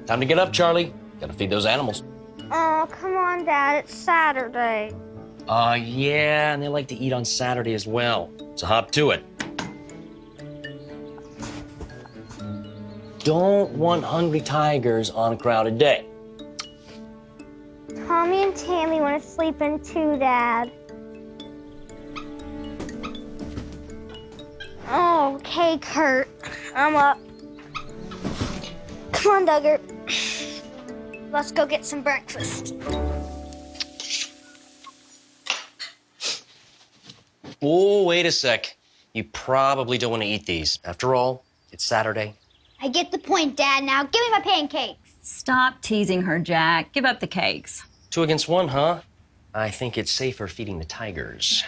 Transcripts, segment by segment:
Time to get up, Charlie. Gotta feed those animals. Oh, come on, Dad. It's Saturday. Yeah, and they like to eat on Saturday as well. So hop to it. Don't want hungry tigers on a crowded day. Tommy and Tammy want to sleep in too, Dad. Oh, okay, Kurt. I'm up. Come on, Duggar. Let's go get some breakfast. Oh, wait a sec. You probably don't want to eat these. After all, it's Saturday. I get the point, Dad. Now give me my pancakes. Stop teasing her, Jack. Give up the cakes. 2 against 1, huh? I think it's safer feeding the tigers.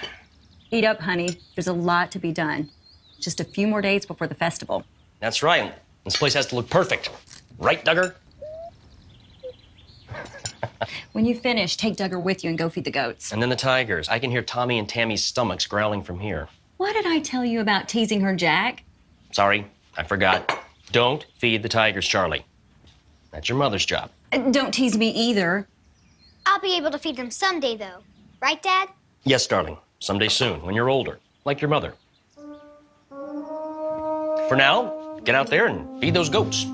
Eat up, honey. There's a lot to be done. Just a few more days before the festival. That's right. This place has to look perfect. Right, Duggar? When you finish, take Duggar with you and go feed the goats. And then the tigers. I can hear Tommy and Tammy's stomachs growling from here. What did I tell you about teasing her, Jack? Sorry, I forgot. Don't feed the tigers, Charlie. That's your mother's job. Don't tease me either. I'll be able to feed them someday, though. Right, Dad? Yes, darling. Someday soon, when you're older, like your mother. For now, get out there and feed those goats.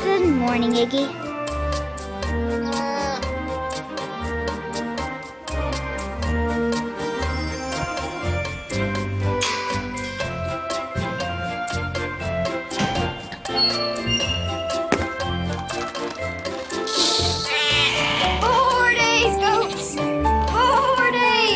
Good morning, Iggy. Four days, goats. 4 days.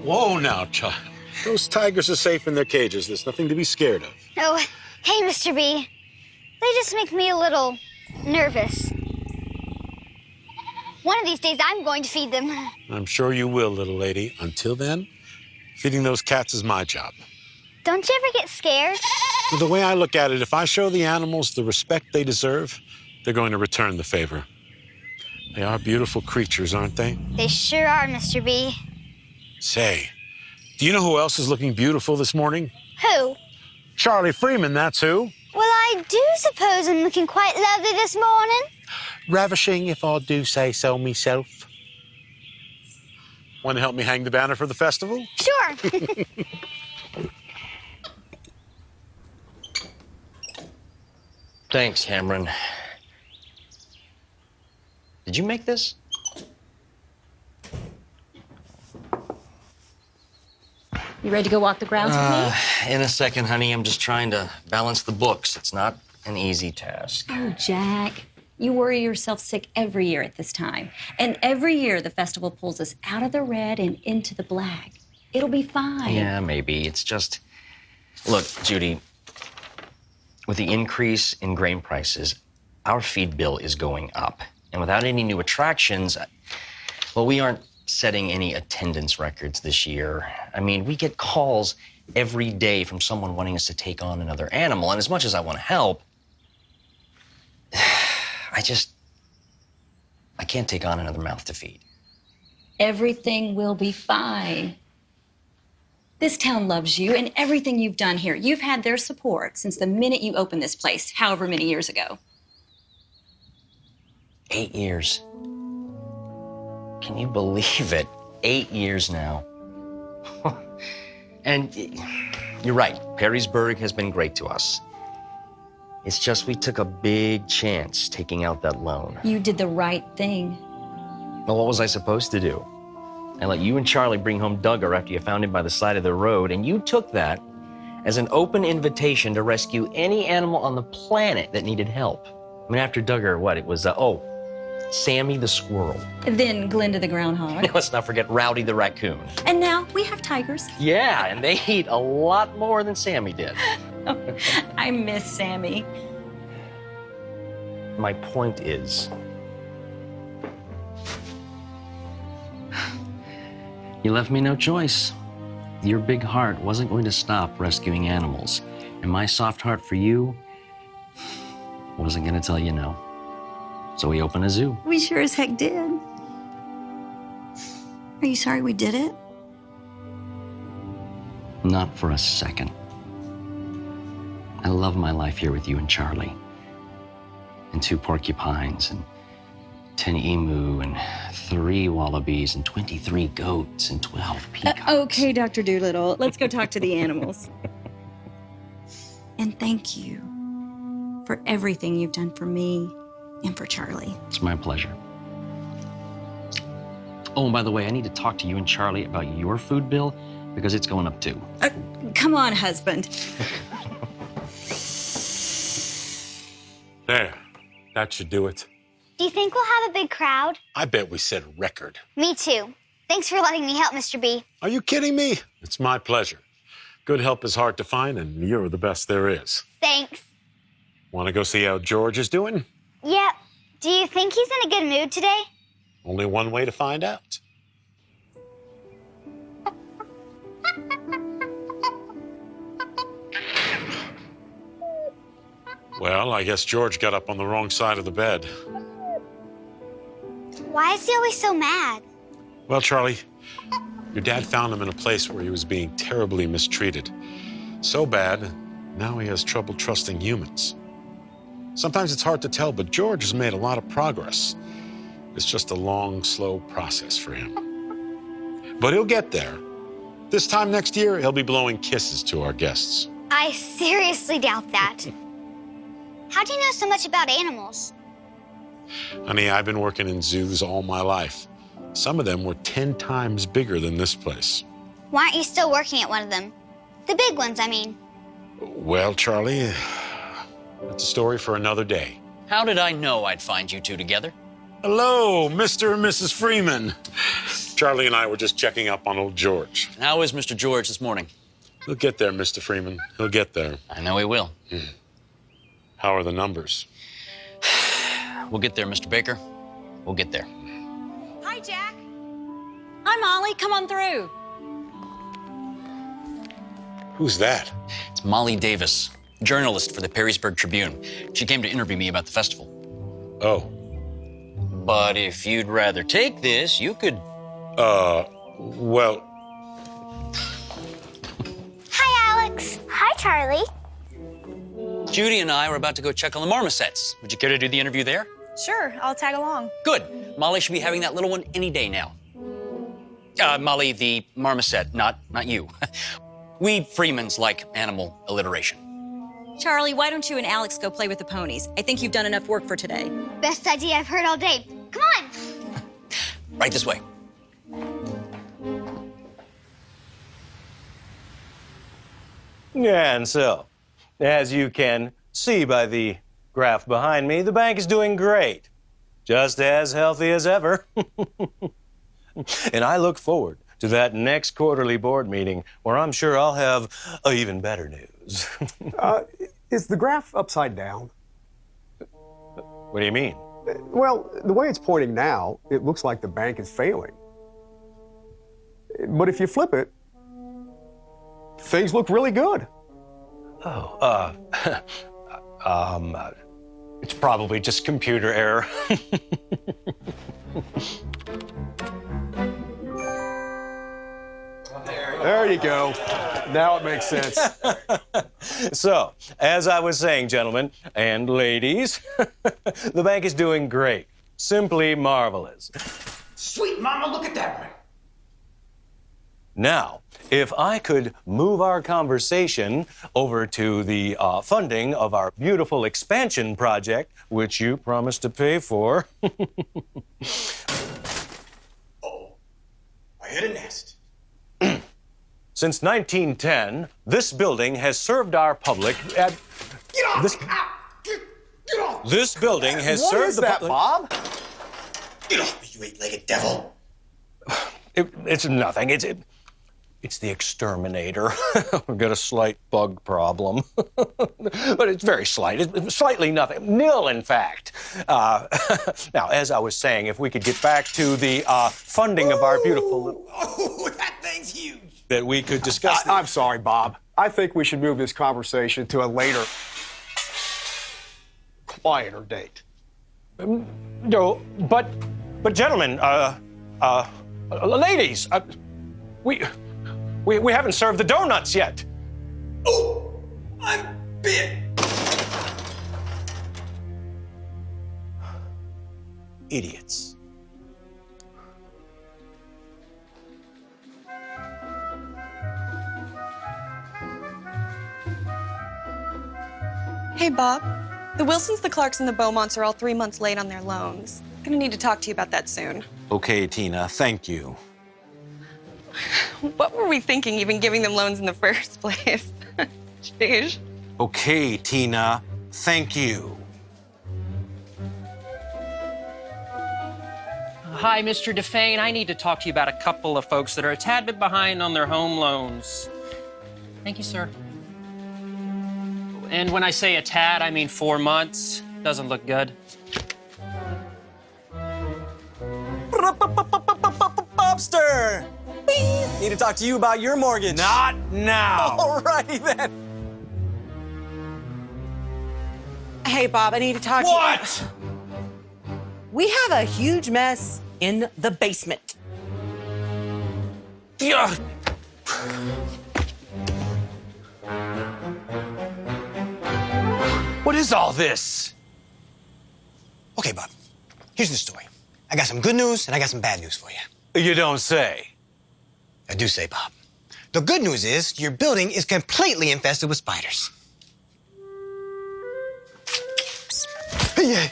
Whoa now, child. Those tigers are safe in their cages. There's nothing to be scared of. Oh, hey, Mr. B. They just make me a little nervous. One of these days, I'm going to feed them. I'm sure you will, little lady. Until then, feeding those cats is my job. Don't you ever get scared? Well, the way I look at it, if I show the animals the respect they deserve, they're going to return the favor. They are beautiful creatures, aren't they? They sure are, Mr. B. Say, do you know who else is looking beautiful this morning? Who? Charlie Freeman, that's who. Well, I do suppose I'm looking quite lovely this morning. Ravishing, if I do say so myself. Want to help me hang the banner for the festival? Sure. Thanks, Cameron. Did you make this? You ready to go walk the grounds with me? In a second, honey. I'm just trying to balance the books. It's not an easy task. Oh, Jack. You worry yourself sick every year at this time. And every year the festival pulls us out of the red and into the black. It'll be fine. Yeah, maybe. It's just... Look, Judy, with the increase in grain prices, our feed bill is going up. And without any new attractions, well, we aren't setting any attendance records this year. I mean, we get calls every day from someone wanting us to take on another animal. And as much as I want to help, I can't take on another mouth to feed. Everything will be fine. This town loves you and everything you've done here. You've had their support since the minute you opened this place, however many years ago. 8 years. Can you believe it? 8 years now. And you're right, Perrysburg has been great to us. It's just we took a big chance taking out that loan. You did the right thing. Well, what was I supposed to do? I let you and Charlie bring home Duggar after you found him by the side of the road, and you took that as an open invitation to rescue any animal on the planet that needed help. I mean, after Duggar, what? It was, Sammy the squirrel. Then Glinda the groundhog. Let's not forget Rowdy the raccoon. And now we have tigers. Yeah, and they eat a lot more than Sammy did. I miss Sammy. My point is, you left me no choice. Your big heart wasn't going to stop rescuing animals, and my soft heart for you wasn't going to tell you no. So we opened a zoo. We sure as heck did. Are you sorry we did it? Not for a second. I love my life here with you and Charlie. And 2 porcupines, and 10 emu, and 3 wallabies, and 23 goats, and 12 peacocks. Okay, Dr. Doolittle, let's go talk to the animals. And thank you for everything you've done for me and for Charlie. It's my pleasure. Oh, and by the way, I need to talk to you and Charlie about your food bill, because it's going up too. Come on, husband. There. That should do it. Do you think we'll have a big crowd? I bet we set a record. Me too. Thanks for letting me help, Mr. B. Are you kidding me? It's my pleasure. Good help is hard to find, and you're the best there is. Thanks. Want to go see how George is doing? Yeah. Do you think he's in a good mood today? Only one way to find out. Well, I guess George got up on the wrong side of the bed. Why is he always so mad? Well, Charlie, your dad found him in a place where he was being terribly mistreated. So bad, now he has trouble trusting humans. Sometimes it's hard to tell, but George has made a lot of progress. It's just a long, slow process for him. But he'll get there. This time next year, he'll be blowing kisses to our guests. I seriously doubt that. How do you know so much about animals? Honey, I've been working in zoos all my life. Some of them were 10 times bigger than this place. Why aren't you still working at one of them? The big ones, I mean. Well, Charlie, that's a story for another day. How did I know I'd find you two together? Hello, Mr. and Mrs. Freeman. Charlie and I were just checking up on old George. How is Mr. George this morning? He'll get there, Mr. Freeman. He'll get there. I know he will. How are the numbers? We'll get there, Mr. Baker. We'll get there. Hi, Jack. Hi, Molly. Come on through. Who's that? It's Molly Davis, journalist for the Perrysburg Tribune. She came to interview me about the festival. Oh. But if you'd rather take this, you could... Well... Hi, Alex. Hi, Charlie. Judy and I were about to go check on the marmosets. Would you care to do the interview there? Sure, I'll tag along. Good. Molly should be having that little one any day now. Molly, the marmoset, not you. We Freemans like animal alliteration. Charlie, why don't you and Alex go play with the ponies? I think you've done enough work for today. Best idea I've heard all day. Come on. Right this way. And so, as you can see by the graph behind me, the bank is doing great. Just as healthy as ever. And I look forward to that next quarterly board meeting where I'm sure I'll have even better news. Is the graph upside down? What do you mean? Well, the way it's pointing now, it looks like the bank is failing. But if you flip it, things look really good. Oh, it's probably just computer error. There you go. Now it makes sense. So, as I was saying, gentlemen and ladies, the bank is doing great. Simply marvelous. Sweet mama, look at that one. Now, if I could move our conversation over to the funding of our beautiful expansion project, which you promised to pay for. Oh, I hit a nest. Since 1910, this building has served our public at... Get off! This, Get off! this building has What served is the that, public... Bob? Get off me, you eight-legged devil! It's nothing. It's the exterminator. We've got a slight bug problem. But it's very slight. It's slightly nothing. Nil, in fact. Now, as I was saying, if we could get back to the funding of our beautiful little... Oh, that thing's huge! That we could discuss... I'm sorry, Bob. I think we should move this conversation to a later, quieter date. No, but gentlemen, ladies, we haven't served the donuts yet. Oh, I'm bit! Idiots. Hey, Bob. The Wilsons, the Clarks, and the Beaumonts are all 3 months late on their loans. Gonna need to talk to you about that soon. Okay, Tina, thank you. What were we thinking, even giving them loans in the first place? Jeez. Okay, Tina, thank you. Hi, Mr. Defane. I need to talk to you about a couple of folks that are a tad bit behind on their home loans. Thank you, sir. And when I say a tad, I mean 4 months. Doesn't look good. Bobster! Need to talk to you about your mortgage. Not now. Alrighty then. Hey, Bob, I need to talk to you. What? We have a huge mess in the basement. Yeah. What is all this? Okay, Bob, here's the story. I got some good news and I got some bad news for you. You don't say. I do say, Bob. The good news is your building is completely infested with spiders. Yeah.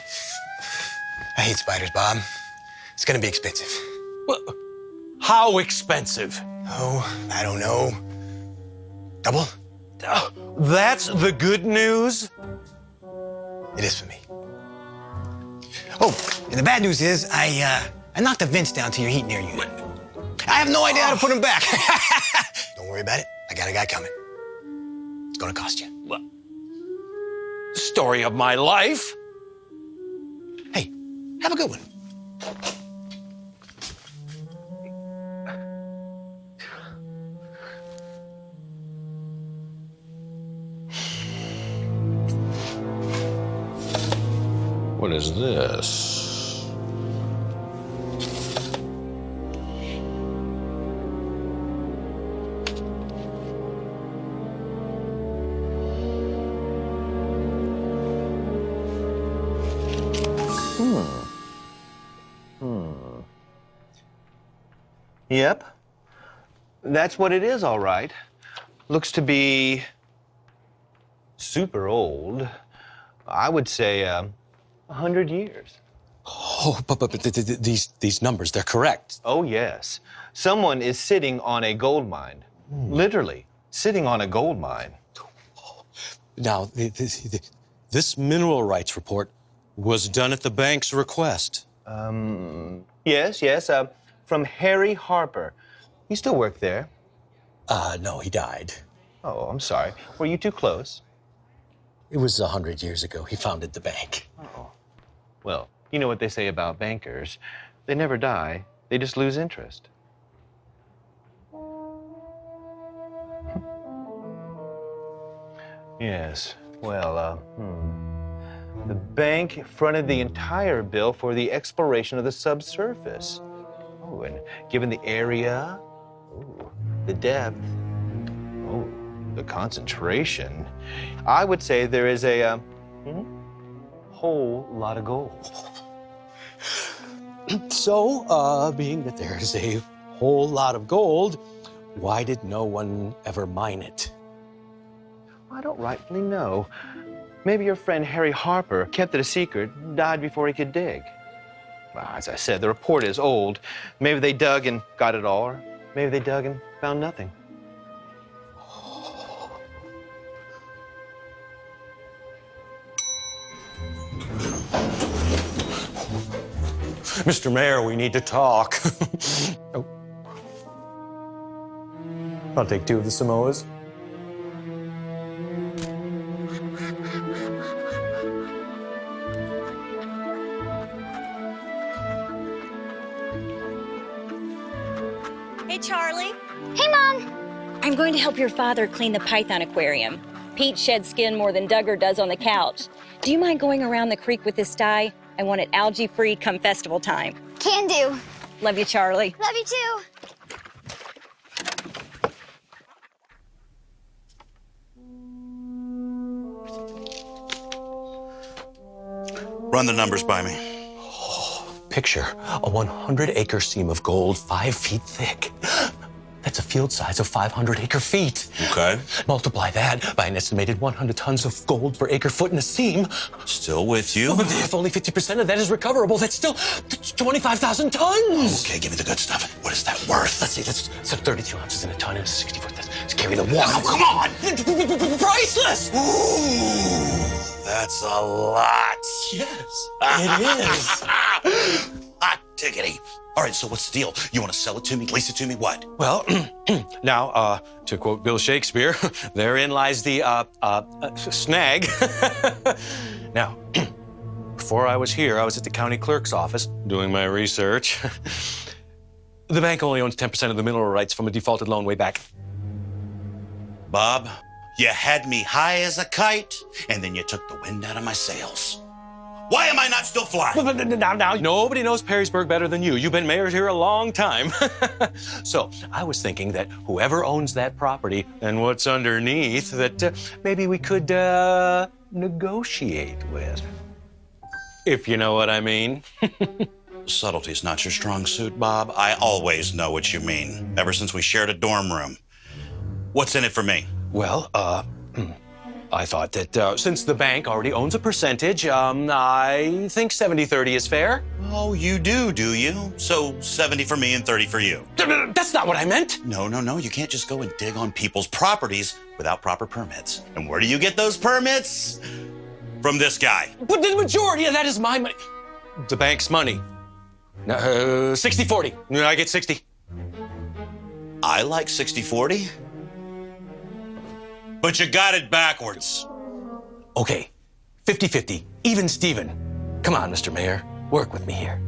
I hate spiders, Bob. It's gonna be expensive. Well, how expensive? Oh, I don't know. Double? That's the good news? It is for me. Oh, and the bad news is I knocked the vents down to your heat and air unit. I have no idea how to put them back. Don't worry about it. I got a guy coming. It's gonna cost you. What? Story of my life? Hey, have a good one. What is this? Yep. That's what it is, all right. Looks to be super old. I would say 100 years. Oh, but these numbers, they're correct. Oh, yes. Someone is sitting on a gold mine. Literally, sitting on a gold mine. Now, this mineral rights report was done at the bank's request. Yes, from Harry Harper. You still work there? No, he died. Oh, I'm sorry. Were you too close? It was 100 years ago he founded the bank. Oh. Well, You know what they say about bankers. They never die, they just lose interest. Yes, well, The bank fronted the entire bill for the exploration of the subsurface. Oh, and given the area, the depth, the concentration, I would say there is a whole lot of gold. So, being that there's a whole lot of gold, why did no one ever mine it? I don't rightfully know. Maybe your friend Harry Harper kept it a secret, died before he could dig. Well, as I said, the report is old. Maybe they dug and got it all, or maybe they dug and found nothing. Mr. Mayor, we need to talk. Oh. I'll take 2 of the Samoas. Hey, Charlie. Hey, Mom. I'm going to help your father clean the python aquarium. Pete sheds skin more than Duggar does on the couch. Do you mind going around the creek with this dye? I want it algae-free come festival time. Can do. Love you, Charlie. Love you too. Run the numbers by me. Picture a 100-acre seam of gold 5 feet thick. That's a field size of 500 acre-feet. Okay. Multiply that by an estimated 100 tons of gold per acre-foot in a seam. Still with you. If only 50% of that is recoverable, that's still 25,000 tons. Okay, give me the good stuff. What is that worth? Let's see, that's 32 ounces in a ton and 64. Let's carry the one. Oh, come on! Priceless! Ooh, that's a lot. Yes, it is. Hot tickety. All right, so what's the deal? You want to sell it to me, lease it to me, what? Well, now, to quote Bill Shakespeare, therein lies the, snag. Now, before I was here, I was at the county clerk's office doing my research. The bank only owns 10% of the mineral rights from a defaulted loan way back. Bob, you had me high as a kite, and then you took the wind out of my sails. Why am I not still flying? Now, nobody knows Perrysburg better than you. You've been mayor here a long time. So I was thinking that whoever owns that property and what's underneath, that maybe we could negotiate with. If you know what I mean. Subtlety's not your strong suit, Bob. I always know what you mean, ever since we shared a dorm room. What's in it for me? Well, I thought that since the bank already owns a percentage, I think 70-30 is fair. Oh, you do you? So 70 for me and 30 for you. That's not what I meant. No. You can't just go and dig on people's properties without proper permits. And where do you get those permits? From this guy. But the majority of that is my money. The bank's money. 60-40. I get 60. I like 60-40. But you got it backwards. Okay, 50-50, even Steven. Come on, Mr. Mayor, work with me here.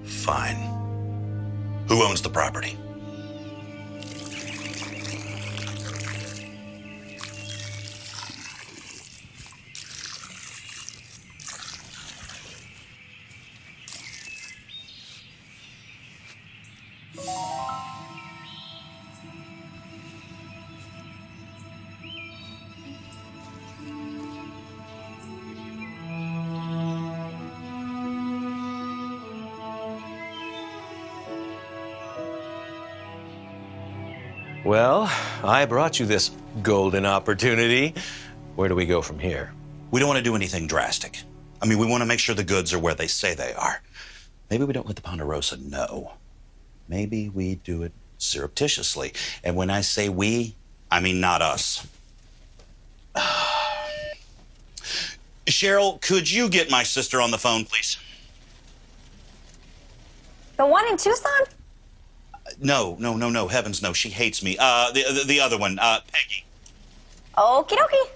Fine. Who owns the property? Well, I brought you this golden opportunity. Where do we go from here? We don't want to do anything drastic. I mean, we want to make sure the goods are where they say they are. Maybe we don't let the Ponderosa know. Maybe we do it surreptitiously. And when I say we, I mean not us. Cheryl, could you get my sister on the phone, please? The one in Tucson? No. Heavens, no. She hates me. The other one, Peggy. Okie dokie.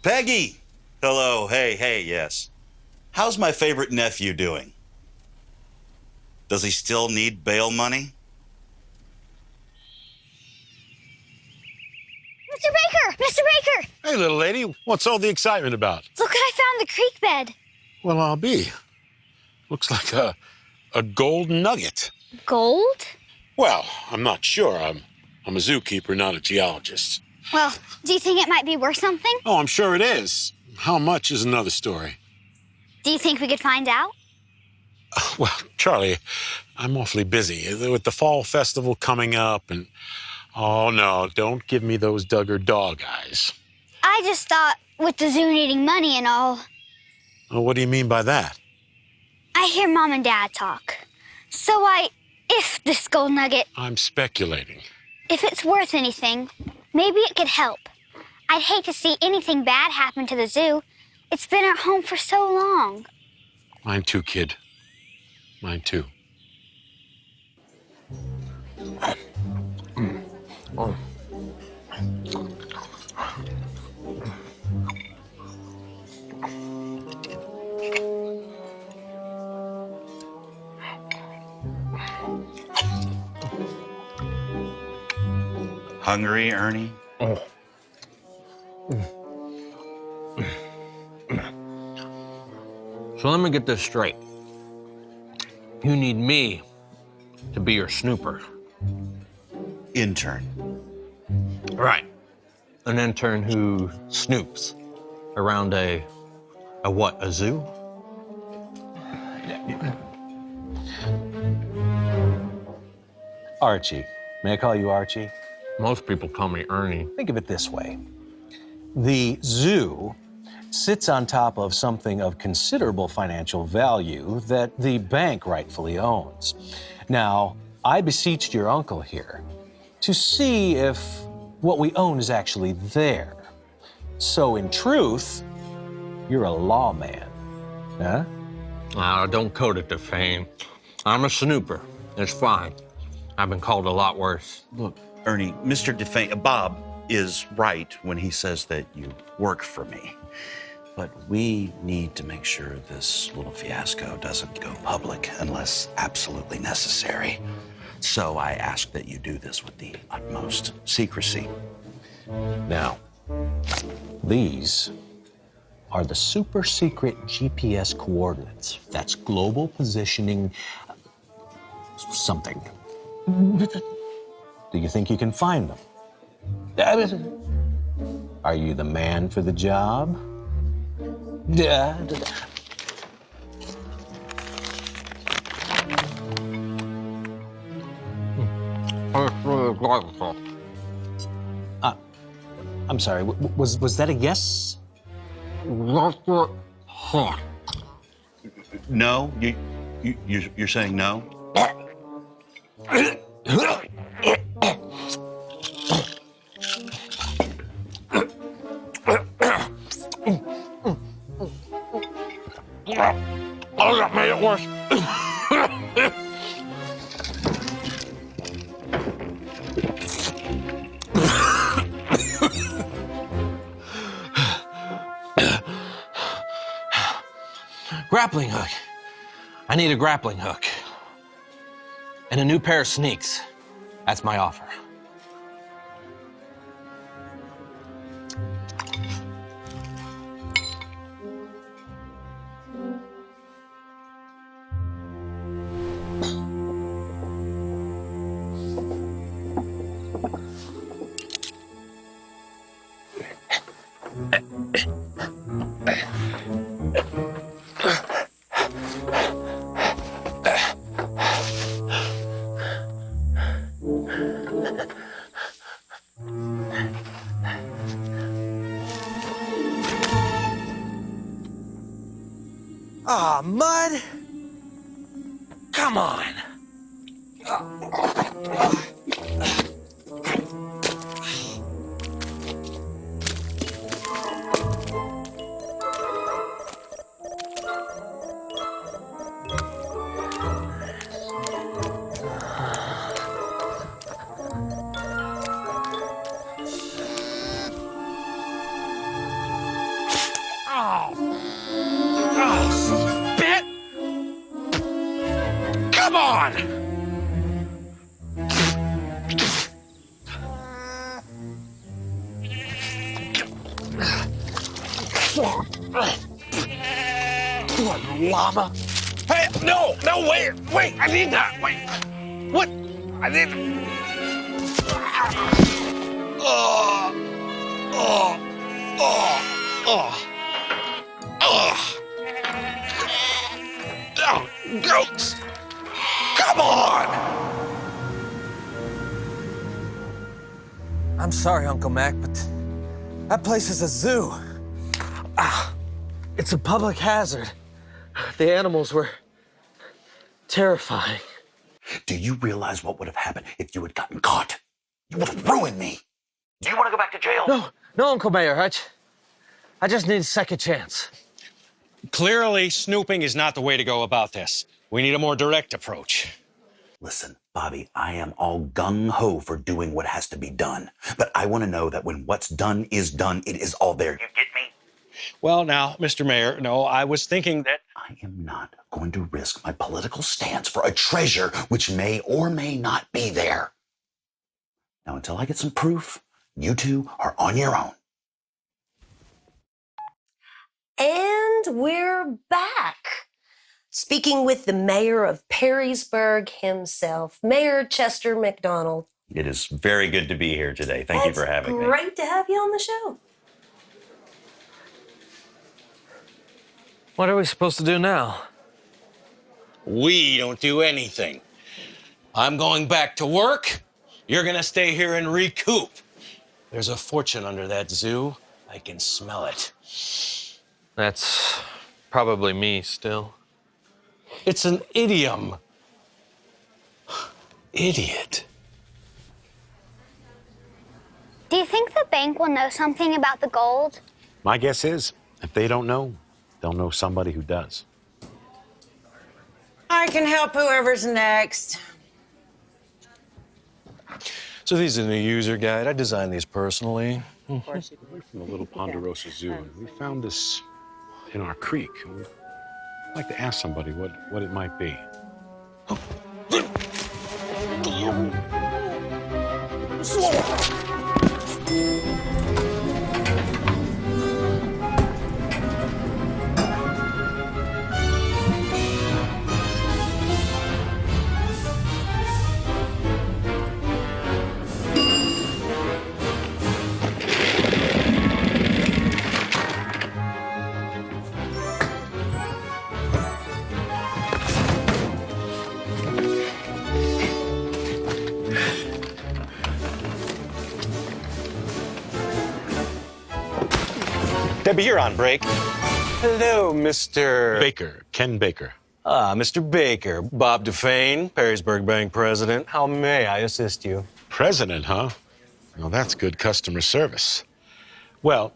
Peggy! Hello, hey, yes. How's my favorite nephew doing? Does he still need bail money? Mr. Baker! Mr. Baker! Hey, little lady, what's all the excitement about? Look what I found the creek bed. Well, I'll be. Looks like a gold nugget. Gold? Well, I'm not sure. I'm a zookeeper, not a geologist. Well, do you think it might be worth something? Oh, I'm sure it is. How much is another story. Do you think we could find out? Well, Charlie, I'm awfully busy with the fall festival coming up, and oh no, don't give me those Duggar dog eyes. I just thought with the zoo needing money and all. Oh, what do you mean by that? I hear Mom and Dad talk. So if this gold nugget, I'm speculating. if it's worth anything, maybe it could help. I'd hate to see anything bad happen to the zoo. It's been our home for so long. Mine too, kid. Mine too. Oh. Hungry, Ernie? Oh. So let me get this straight. You need me to be your snooper. Intern. Right. An intern who snoops around a what, a zoo? Archie. May I call you Archie? Most people call me Ernie. Think of it this way. The zoo sits on top of something of considerable financial value that the bank rightfully owns. Now, I beseeched your uncle here to see if what we own is actually there. So, in truth, you're a lawman, huh? Don't code it to fame. I'm a snooper. It's fine. I've been called a lot worse. Look, Ernie, Mr. Bob is right when he says that you work for me. But we need to make sure this little fiasco doesn't go public unless absolutely necessary. So I ask that you do this with the utmost secrecy. Now, these are the super secret GPS coordinates. That's global positioning something. Do you think you can find them? Are you the man for the job? I'm sorry, was that a yes? No? You're saying no? Oh, that made it worse. Grappling hook. I need a grappling hook. And a new pair of sneaks. That's my offer. Ah, mud. Come on. on! What, llama? Hey, no, wait, I need that, wait. What? I need... Oh, goats! Come on! I'm sorry, Uncle Mac, but that place is a zoo. It's a public hazard. The animals were terrifying. Do you realize what would have happened if you had gotten caught? You would have ruined me. Do you want to go back to jail? No, Uncle Mayor. I just need a second chance. Clearly, snooping is not the way to go about this. We need a more direct approach. Listen, Bobby, I am all gung-ho for doing what has to be done. But I want to know that when what's done, it is all there. You get me? Well, now, Mr. Mayor, no, I was thinking that... I am not going to risk my political stance for a treasure which may or may not be there. Now, until I get some proof, you two are on your own. And we're back. Speaking with the mayor of Perrysburg himself, Mayor Chester McDonald. It is very good to be here today. Thank you for having me. Great to have you on the show. What are we supposed to do now? We don't do anything. I'm going back to work. You're gonna stay here and recoup. There's a fortune under that zoo. I can smell it. That's probably me still. It's an idiom. Idiot. Do you think the bank will know something about the gold? My guess is, if they don't know, they'll know somebody who does. I can help whoever's next. So these are the user guide. I designed these personally. We're from the little Ponderosa Zoo, and we found this in our creek. We'd like to ask somebody what it might be. Debbie, you're on break. Hello, Mr. Baker, Ken Baker. Ah, Mr. Baker. Bob Dufane, Perrysburg Bank president. How may I assist you? President, huh? Well, that's good customer service. Well,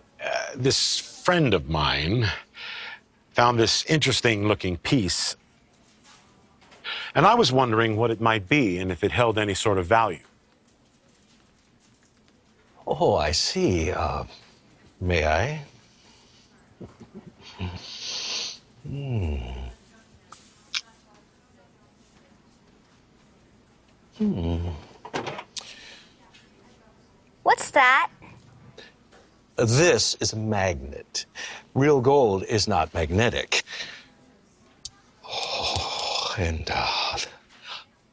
this friend of mine found this interesting-looking piece, and I was wondering what it might be and if it held any sort of value. Oh, I see. May I? What's that? This is a magnet. Real gold is not magnetic. Oh, and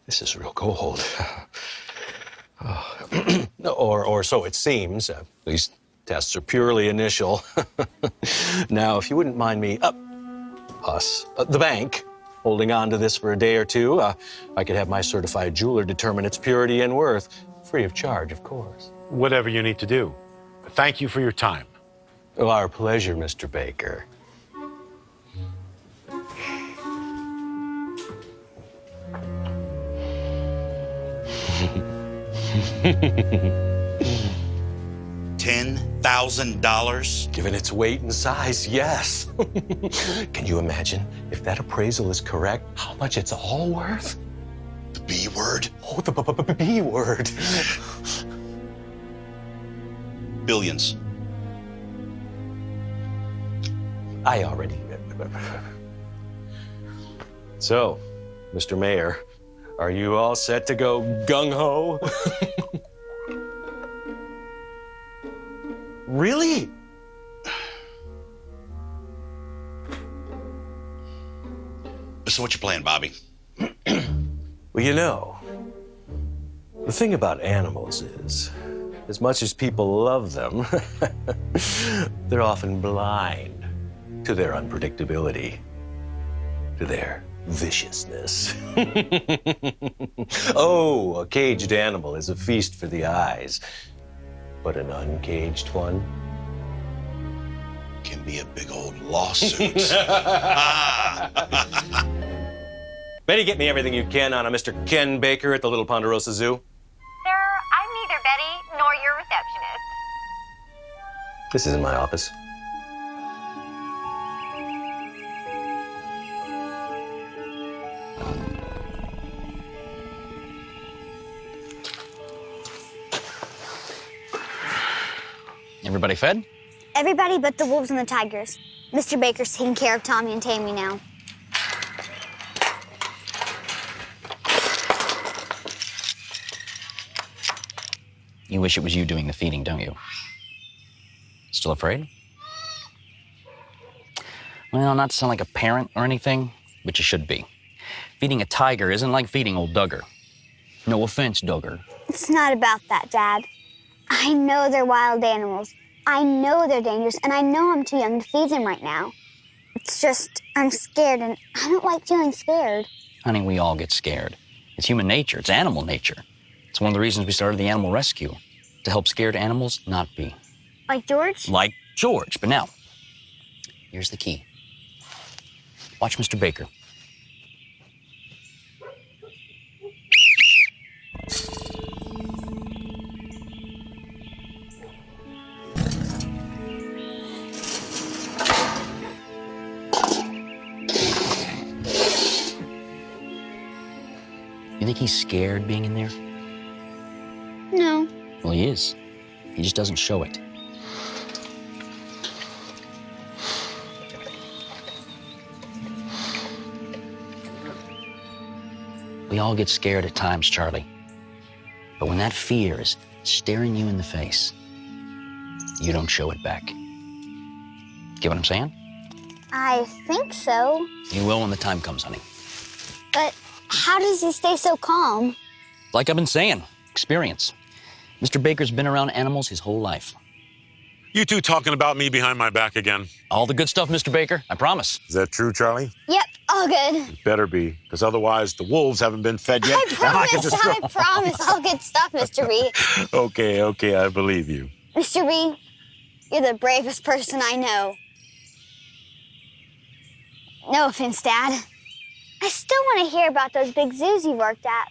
this is real gold. Or so it seems. At least tests are purely initial. Now, if you wouldn't mind me, the bank, holding on to this for a day or two, I could have my certified jeweler determine its purity and worth, free of charge, of course. Whatever you need to do. Thank you for your time. Oh, our pleasure, Mr. Baker. $10,000? Given its weight and size, yes. Can you imagine if that appraisal is correct, how much it's all worth? The B word? Oh, the B word. Billions. I already... So, Mr. Mayor, Are you all set to go gung-ho? Really? So what's your plan, Bobby? Well, you know, the thing about animals is, as much as people love them, they're often blind to their unpredictability, to their viciousness. Oh, a caged animal is a feast for the eyes, but an uncaged one can be a big old lawsuit. Betty, get me everything you can on a Mr. Ken Baker at the Little Ponderosa Zoo. Sir, I'm neither Betty nor your receptionist. This isn't my office. Everybody fed? Everybody but the wolves and the tigers. Mr. Baker's taking care of Tommy and Tammy now. You wish it was you doing the feeding, don't you? Still afraid? Well, not to sound like a parent or anything, but you should be. Feeding a tiger isn't like feeding old Duggar. No offense, Duggar. It's not about that, Dad. I know they're wild animals. I know they're dangerous, and I know I'm too young to feed them right now. It's just, I'm scared, and I don't like feeling scared. Honey, we all get scared. It's human nature. It's animal nature. It's one of the reasons we started the animal rescue, to help scared animals not be. Like George? Like George. But now, here's the key. Watch Mr. Baker. You think he's scared being in there? No. Well, he is. He just doesn't show it. We all get scared at times, Charlie. But when that fear is staring you in the face, you don't show it back. Get what I'm saying? I think so. You will when the time comes, honey. But how does he stay so calm? Like I've been saying, experience. Mr. Baker's been around animals his whole life. You two talking about me behind my back again? All the good stuff, Mr. Baker, I promise. Is that true, Charlie? Yep, all good. It better be, because otherwise the wolves haven't been fed yet. I promise, all good stuff, Mr. B. Okay, I believe you. Mr. B, you're the bravest person I know. No offense, Dad. I still want to hear about those big zoos you worked at.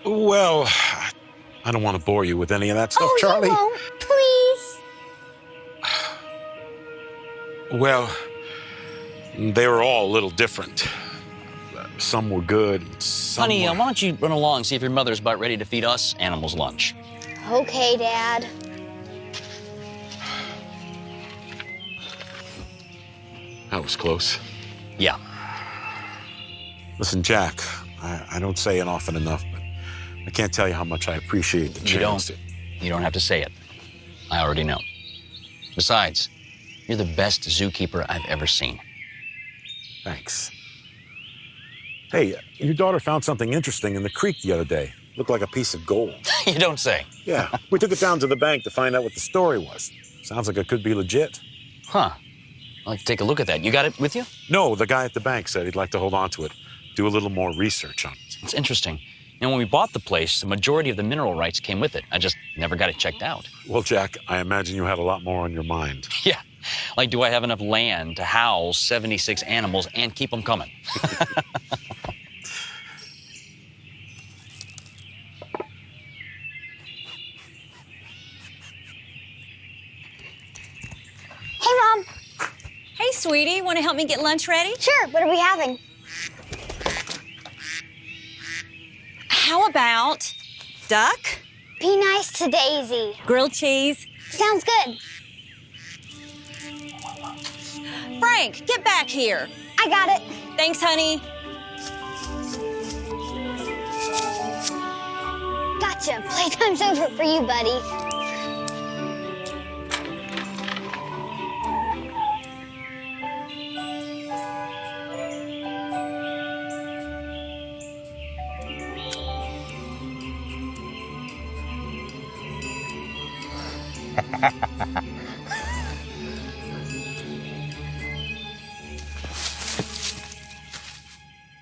Well, I don't want to bore you with any of that stuff, Charlie. You won't, please. Well, they were all a little different. Some were good, some Honey, were... why don't you run along and see if your mother's about ready to feed us animals lunch? Okay, Dad. That was close. Yeah. Listen, Jack, I don't say it often enough, but I can't tell you how much I appreciate the chance. You don't have to say it. I already know. Besides, you're the best zookeeper I've ever seen. Thanks. Hey, your daughter found something interesting in the creek the other day. Looked like a piece of gold. You don't say. Yeah, we took it down to the bank to find out what the story was. Sounds like it could be legit. Huh. I'd like to take a look at that. You got it with you? No, the guy at the bank said he'd like to hold on to it, do a little more research on it. It's interesting. You know, when we bought the place, the majority of the mineral rights came with it. I just never got it checked out. Well, Jack, I imagine you had a lot more on your mind. Yeah. Like, do I have enough land to house 76 animals and keep them coming? Hey, Mom. Hey, sweetie, want to help me get lunch ready? Sure, what are we having? How about duck? Be nice to Daisy. Grilled cheese? Sounds good. Frank, get back here. I got it. Thanks, honey. Gotcha. Playtime's over for you, buddy.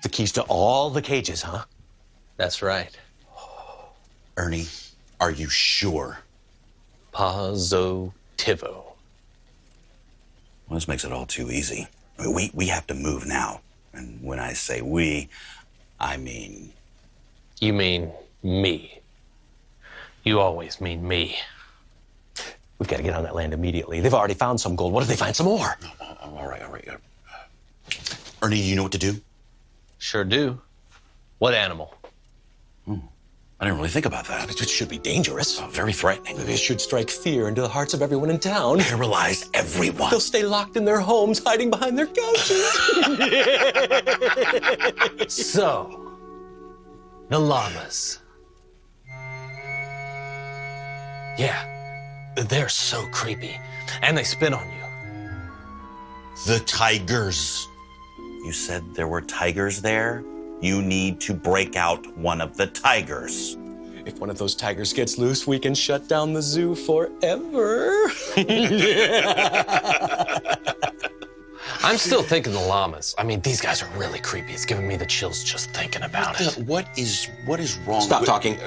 The keys to all the cages, huh? That's right. Ernie, are you sure? Positivo. Well, this makes it all too easy. I mean, we have to move now. And when I say we, I mean... You mean me. You always mean me. We've got to get on that land immediately. They've already found some gold. What if they find some more? All right. Ernie, you know what to do? Sure do. What animal? I didn't really think about that. It should be dangerous. Very threatening. It should strike fear into the hearts of everyone in town. Paralyze everyone. They'll stay locked in their homes, hiding behind their couches. So, the llamas. Yeah, they're so creepy. And they spit on you. The tigers. You said there were tigers there? You need to break out one of the tigers. If one of those tigers gets loose, we can shut down the zoo forever. I'm still thinking the llamas. I mean, these guys are really creepy. It's giving me the chills just thinking about it. What is wrong? Stop talking.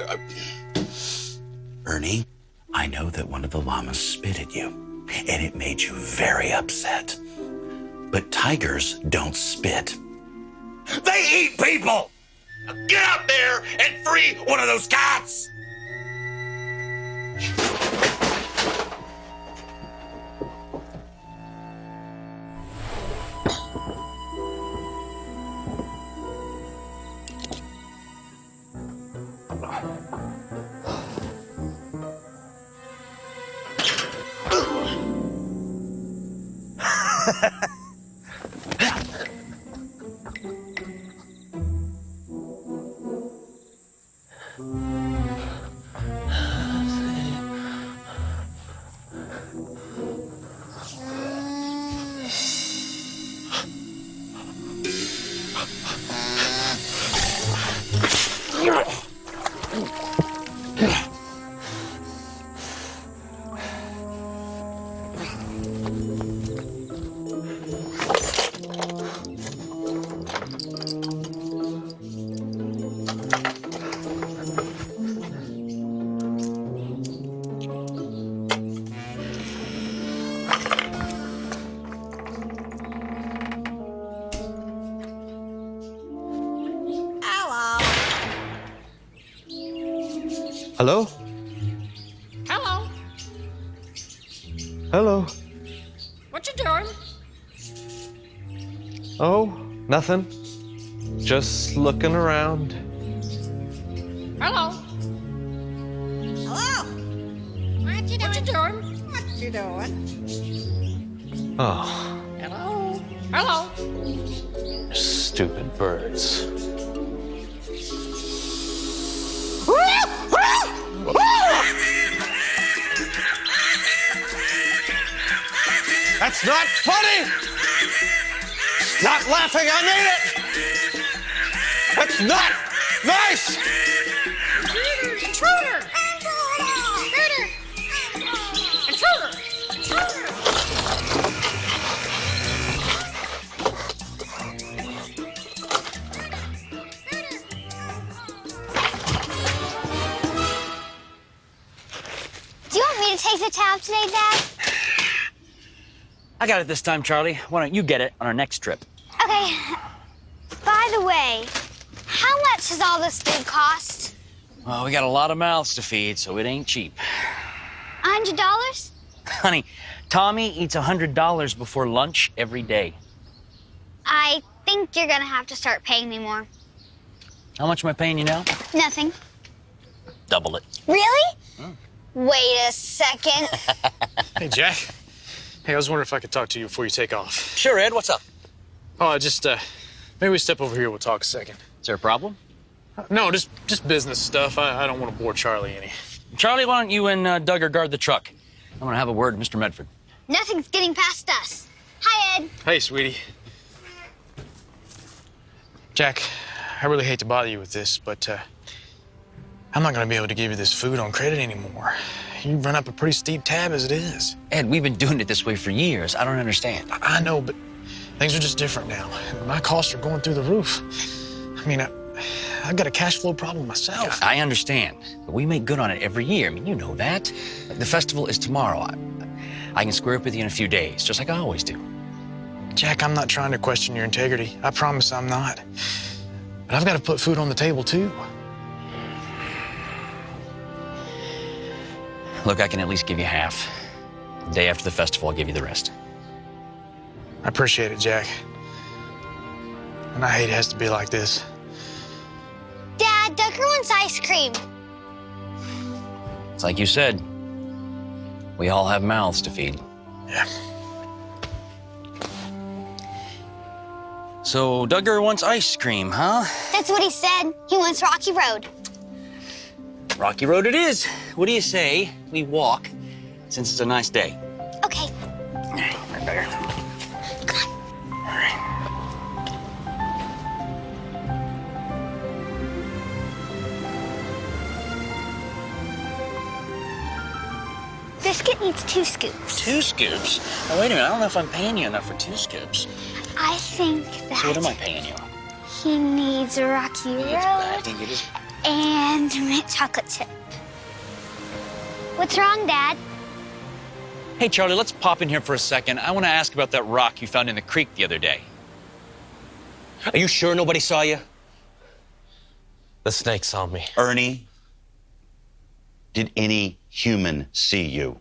Ernie, I know that one of the llamas spit at you, and it made you very upset. But tigers don't spit. They eat people! Get out there and free one of those cats! Hello? Hello. Hello? What you doing? Oh, nothing. Just looking around. Hello. Hello. What you doing? What you doing? Oh, Hello. Hello. Stupid birds. that's not funny! Stop laughing, I mean it! That's not nice! Intruder! Intruder! Intruder! Do you want me to take the tab today, Dad? I got it this time, Charlie. Why don't you get it on our next trip? Okay. By the way, how much does all this food cost? Well, we got a lot of mouths to feed, so it ain't cheap. $100? Honey, Tommy eats $100 before lunch every day. I think you're gonna have to start paying me more. How much am I paying you now? Nothing. Double it. Really? Wait a second. Hey, Jack. Hey, I was wondering if I could talk to you before you take off. Sure, Ed. What's up? Oh, maybe we step over here. We'll talk a second. Is there a problem? No, just business stuff. I don't want to bore Charlie any. Charlie, why don't you and Duggar guard the truck? I'm gonna have a word with Mr. Medford. Nothing's getting past us. Hi, Ed. Hey, sweetie. Jack, I really hate to bother you with this, but I'm not going to be able to give you this food on credit anymore. You've run up a pretty steep tab as it is. Ed, we've been doing it this way for years. I don't understand. I know, but things are just different now. My costs are going through the roof. I mean, I've got a cash flow problem myself. I understand, but we make good on it every year. I mean, you know that. The festival is tomorrow. I can square up with you in a few days, just like I always do. Jack, I'm not trying to question your integrity. I promise I'm not. But I've got to put food on the table, too. Look, I can at least give you half. The day after the festival, I'll give you the rest. I appreciate it, Jack. And I hate it has to be like this. Dad, Duggar wants ice cream. It's like you said. We all have mouths to feed. Yeah. So Duggar wants ice cream, huh? That's what he said. He wants Rocky Road. Rocky Road it is. What do you say we walk, since it's a nice day? Okay. Right, Duggar. All right. Biscuit needs 2 scoops. 2 scoops? Now, wait a minute. I don't know if I'm paying you enough for 2 scoops. I think that So what am I paying you? he needs a Rocky Road and mint chocolate chip. What's wrong, Dad? Hey, Charlie, let's pop in here for a second. I want to ask about that rock you found in the creek the other day. Are you sure nobody saw you? The snake saw me. Ernie, did any human see you?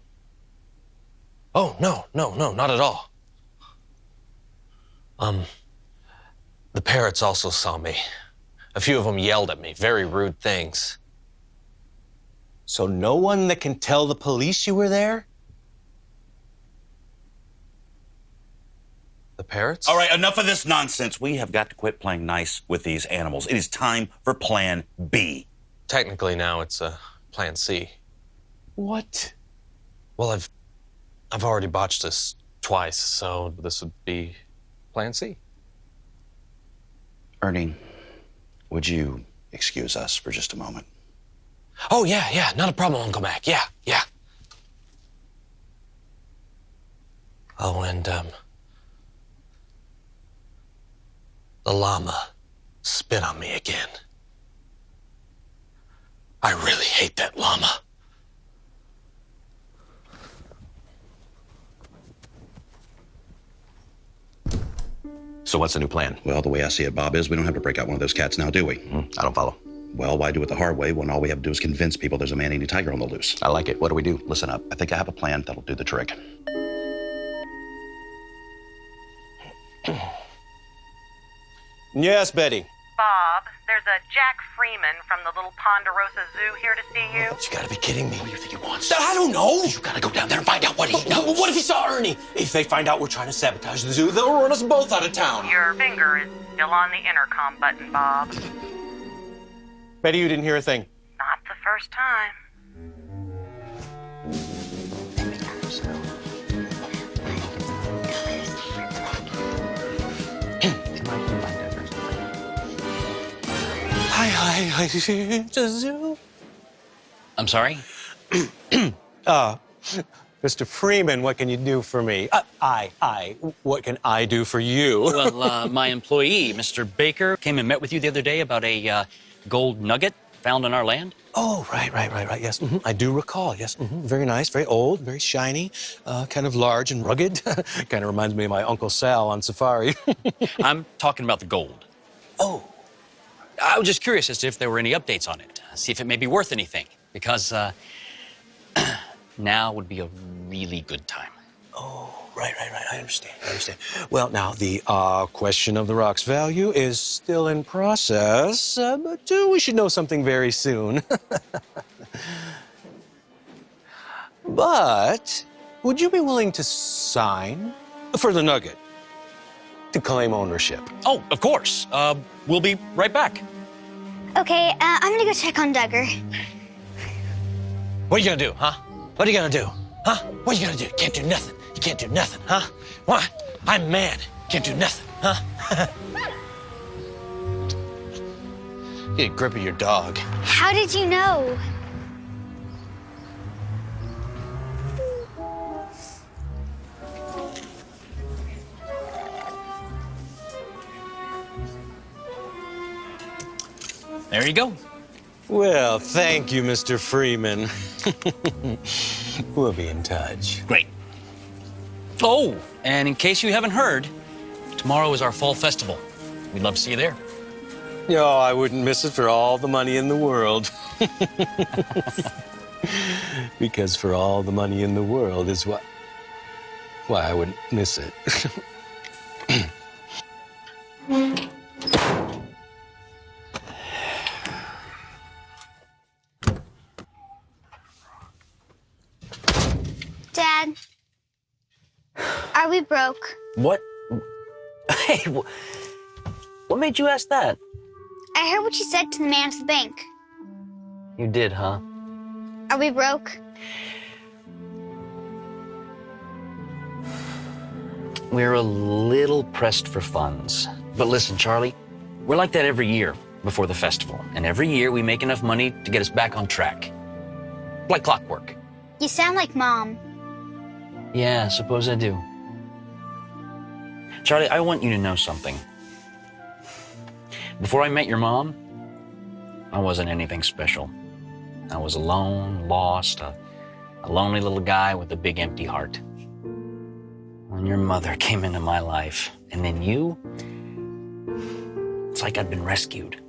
Oh, no, not at all. The parrots also saw me. A few of them yelled at me, very rude things. So no one that can tell the police you were there? The parrots? All right, enough of this nonsense. We have got to quit playing nice with these animals. It is time for Plan B. Technically now it's Plan C. What? Well, I've already botched this twice, so this would be Plan C. Ernie, would you excuse us for just a moment? Oh, yeah, not a problem, Uncle Mac. Yeah. Oh, and, the llama spit on me again. I really hate that llama. So what's the new plan? Well, the way I see it, Bob, is we don't have to break out one of those cats now, do we? I don't follow. Well, why do it the hard way when all we have to do is convince people there's a man-eating tiger on the loose? I like it. What do we do? Listen up. I think I have a plan that'll do the trick. Yes, Betty. Bob, there's a Jack Freeman from the little Ponderosa Zoo here to see you. You gotta be kidding me. What do you think he wants? I don't know. You gotta go down there and find out what he knows. What if he saw Ernie? If they find out we're trying to sabotage the zoo, they'll run us both out of town. Your finger is still on the intercom button, Bob. Betty, you didn't hear a thing. Not the first time. Hi, the zoo. I'm sorry? Mr. Freeman, what can you do for me? What can I do for you? Well, my employee, Mr. Baker, came and met with you the other day about a gold nugget found on our land. Oh, right. Yes, I do recall. Yes, very nice, very old, very shiny, kind of large and rugged. Kind of reminds me of my Uncle Sal on safari. I'm talking about the gold. Oh. I was just curious as to if there were any updates on it. See if it may be worth anything. Because now would be a really good time. Oh, right. I understand. Well, now, the question of the rock's value is still in process, but we should know something very soon. But would you be willing to sign for the nugget to claim ownership? Oh, of course. We'll be right back. Okay, I'm gonna go check on Duggar. What are you gonna do, huh? What are you gonna do? Huh? What are you gonna do? You can't do nothing. You can't do nothing, huh? What? I'm man. Can't do nothing, huh? Get a grip of your dog. How did you know? There you go. Well, thank you, Mr. Freeman. We'll be in touch. Great. Oh, and in case you haven't heard, tomorrow is our fall festival. We'd love to see you there. No, I wouldn't miss it for all the money in the world. Because for all the money in the world is why I wouldn't miss it. Dad, are we broke? What? Hey, what made you ask that? I heard what you said to the man at the bank. You did, huh? Are we broke? We're a little pressed for funds. But listen, Charlie, we're like that every year before the festival. And every year we make enough money to get us back on track. Like clockwork. You sound like Mom. Yeah, suppose I do. Charlie, I want you to know something. Before I met your mom, I wasn't anything special. I was alone, lost, a lonely little guy with a big empty heart. When your mother came into my life, and then you, it's like I'd been rescued.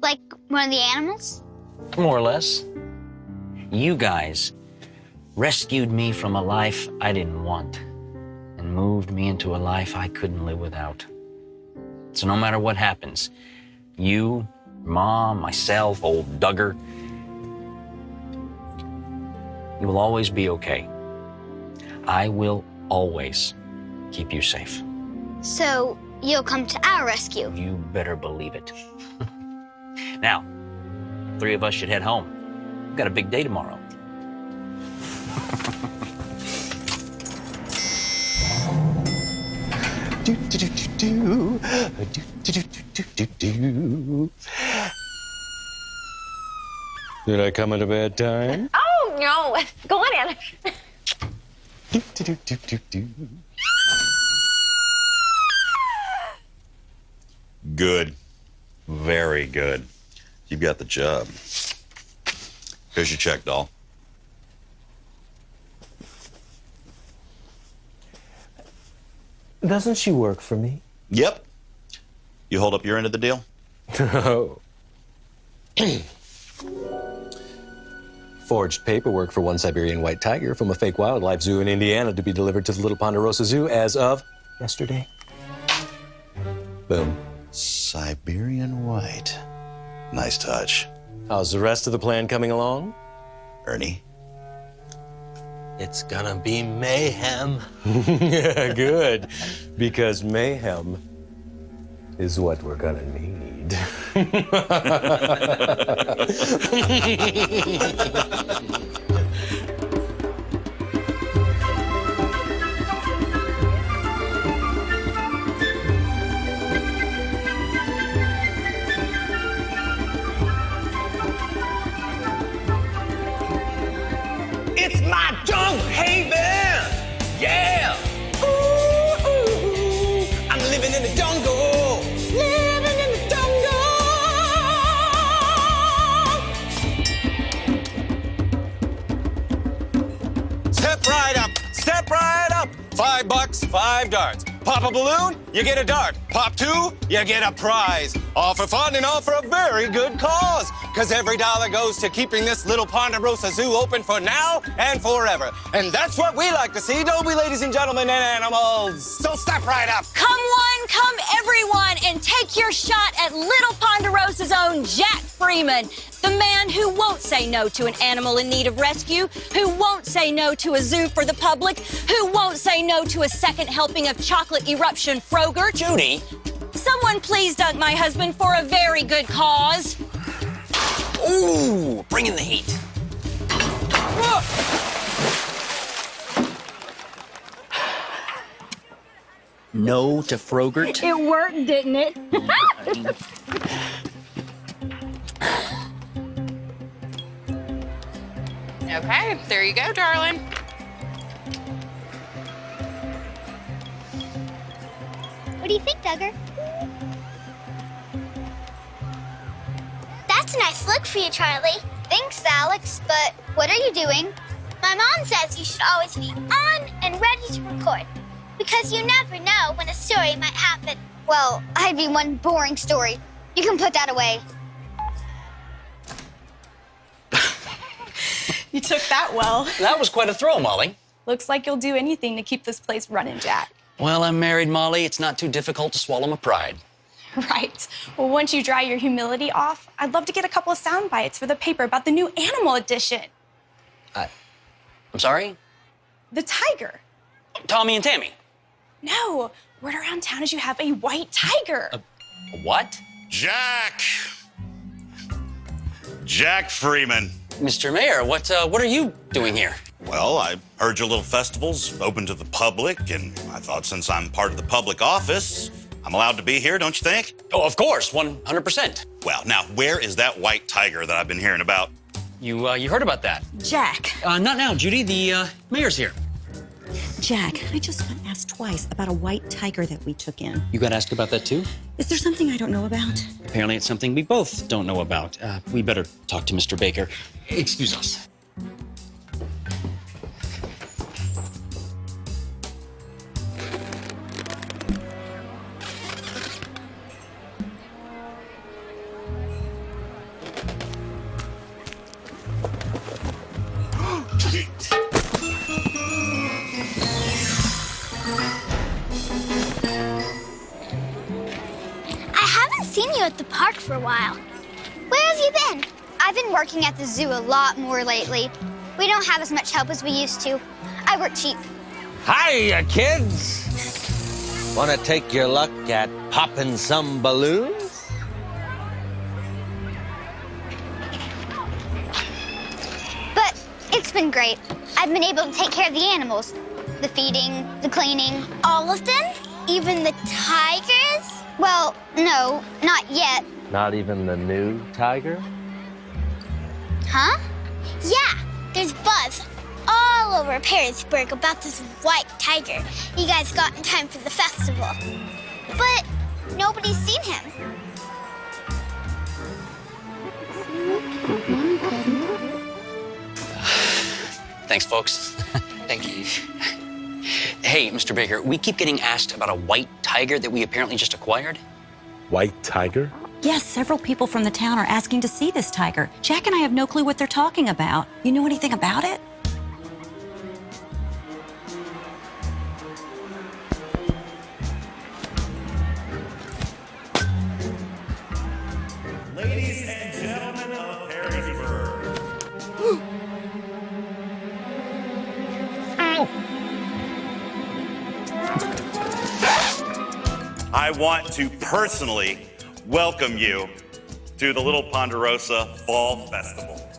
Like one of the animals? More or less. You guys rescued me from a life I didn't want and moved me into a life I couldn't live without. So no matter what happens, you, Mom, myself, old Duggar, you will always be okay. I will always keep you safe. So you'll come to our rescue? You better believe it. Now, 3 of us should head home. We've got a big day tomorrow. Did I come at a bad time? Oh, no. Go on, Anna. Good. Very good. You've got the job. Here's your check, doll. Doesn't she work for me? Yep. You hold up your end of the deal? Oh. Forged paperwork for one Siberian white tiger from a fake wildlife zoo in Indiana to be delivered to the Little Ponderosa Zoo as of yesterday. Boom. Siberian white. Nice touch. How's the rest of the plan coming along? Ernie? It's gonna be mayhem. Yeah, good. Because mayhem is what we're gonna need. It's my dog haven! Yeah! Ooh, I'm living in the jungle! Living in the jungle! Step right up, step right up. $5, 5 darts. Pop a balloon, you get a dart. Pop 2, you get a prize. All for fun and all for a very good cause. Because every dollar goes to keeping this little Ponderosa Zoo open for now and forever. And that's what we like to see, don't we, ladies and gentlemen and animals? So step right up. Come one, come everyone, and take your shot at Little Ponderosa's own Jack Freeman, the man who won't say no to an animal in need of rescue, who won't say no to a zoo for the public, who won't say no to a second helping of chocolate eruption Frogurt. Judy! Someone please dunk my husband for a very good cause. Ooh, bringing the heat. No to Frogurt. It worked, didn't it? Okay, there you go, darling. What do you think, Duggar? That's a nice look for you, Charlie. Thanks, Alex, but what are you doing? My mom says you should always be on and ready to record, because you never know when a story might happen. Well, I'd be one boring story. You can put that away. You took that well. That was quite a throw, Molly. Looks like you'll do anything to keep this place running, Jack. Well, I'm married, Molly. It's not too difficult to swallow my pride. Right. Well, once you dry your humility off, I'd love to get a couple of sound bites for the paper about the new animal edition. I'm sorry? The tiger. Tommy and Tammy. No, word around town is you have a white tiger. What? Jack! Jack Freeman. Mr. Mayor, what are you doing here? Well, I heard your little festival's open to the public, and I thought since I'm part of the public office, I'm allowed to be here, don't you think? Oh, of course, 100%. Well, now, where is that white tiger that I've been hearing about? You heard about that? Jack. Not now, Judy. The mayor's here. Jack, I just got asked twice about a white tiger that we took in. You got asked about that too? Is there something I don't know about? Apparently it's something we both don't know about. We better talk to Mr. Baker. Excuse us. At the park for a while. Where have you been? I've been working at the zoo a lot more lately. We don't have as much help as we used to. I work cheap. Hiya, kids. Want to take your luck at popping some balloons? But it's been great. I've been able to take care of the animals. The feeding, the cleaning. All of them? Even the tigers? Well, no, not yet. Not even the new tiger? Huh? Yeah, there's buzz all over Perrysburg about this white tiger you guys got in time for the festival. But nobody's seen him. Thanks, folks. Thank you. Hey, Mr. Baker, we keep getting asked about a white tiger that we apparently just acquired. White tiger? Yes, several people from the town are asking to see this tiger. Jack and I have no clue what they're talking about. You know anything about it? Ladies and gentlemen of Perrysburg. I want to personally welcome you to the Little Ponderosa Fall Festival.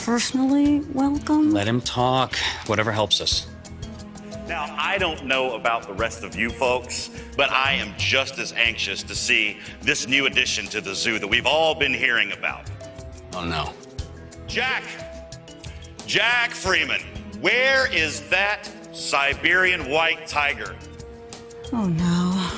Personally welcome? Let him talk. Whatever helps us. Now, I don't know about the rest of you folks, but I am just as anxious to see this new addition to the zoo that we've all been hearing about. Oh, no. Jack Freeman, where is that Siberian white tiger? Oh, no.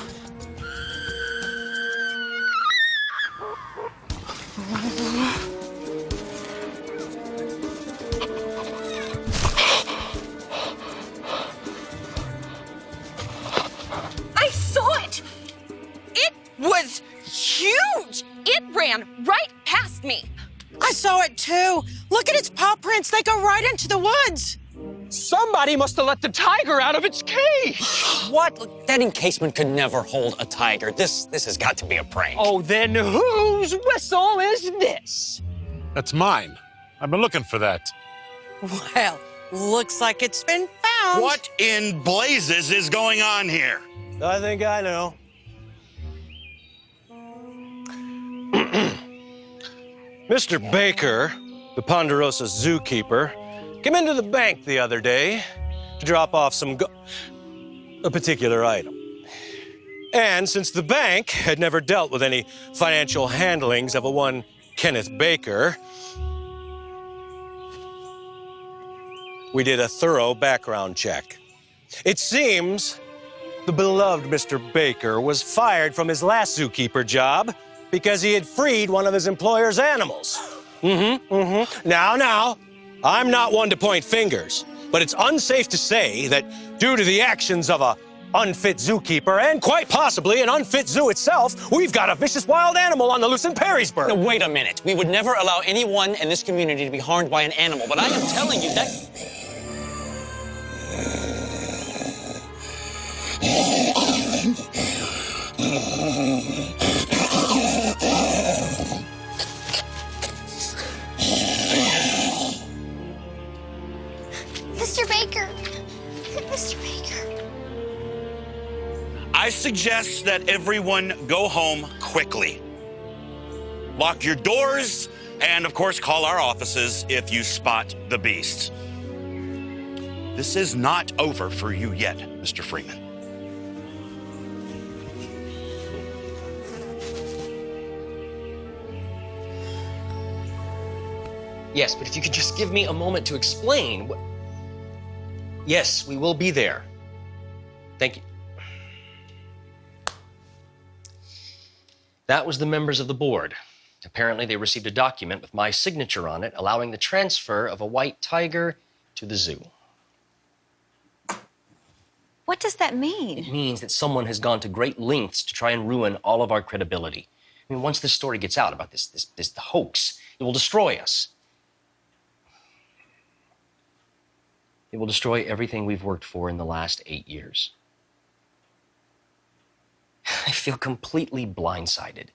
I saw it! It was huge! It ran right past me. I saw it too. Look at its paw prints. They go right into the woods. Somebody must have let the tiger out of its cage. What? That encasement could never hold a tiger. This has got to be a prank. Oh, then whose whistle is this? That's mine. I've been looking for that. Well, looks like it's been found. What in blazes is going on here? I think I know. Mr. Baker, the Ponderosa zookeeper, came into the bank the other day to drop off a particular item. And since the bank had never dealt with any financial handlings of a one Kenneth Baker, we did a thorough background check. It seems the beloved Mr. Baker was fired from his last zookeeper job because he had freed one of his employer's animals. Now, I'm not one to point fingers, but it's unsafe to say that due to the actions of a unfit zookeeper and quite possibly an unfit zoo itself, we've got a vicious wild animal on the loose in Perrysburg. Now, wait a minute. We would never allow anyone in this community to be harmed by an animal, but I am telling you that... Mr. Baker! Mr. Baker! I suggest that everyone go home quickly. Lock your doors, and of course, call our offices if you spot the beast. This is not over for you yet, Mr. Freeman. Yes, but if you could just give me a moment to explain. Yes, we will be there. Thank you. That was the members of the board. Apparently, they received a document with my signature on it, allowing the transfer of a white tiger to the zoo. What does that mean? It means that someone has gone to great lengths to try and ruin all of our credibility. I mean, once this story gets out about this hoax, it will destroy us. It will destroy everything we've worked for in the last 8 years. I feel completely blindsided.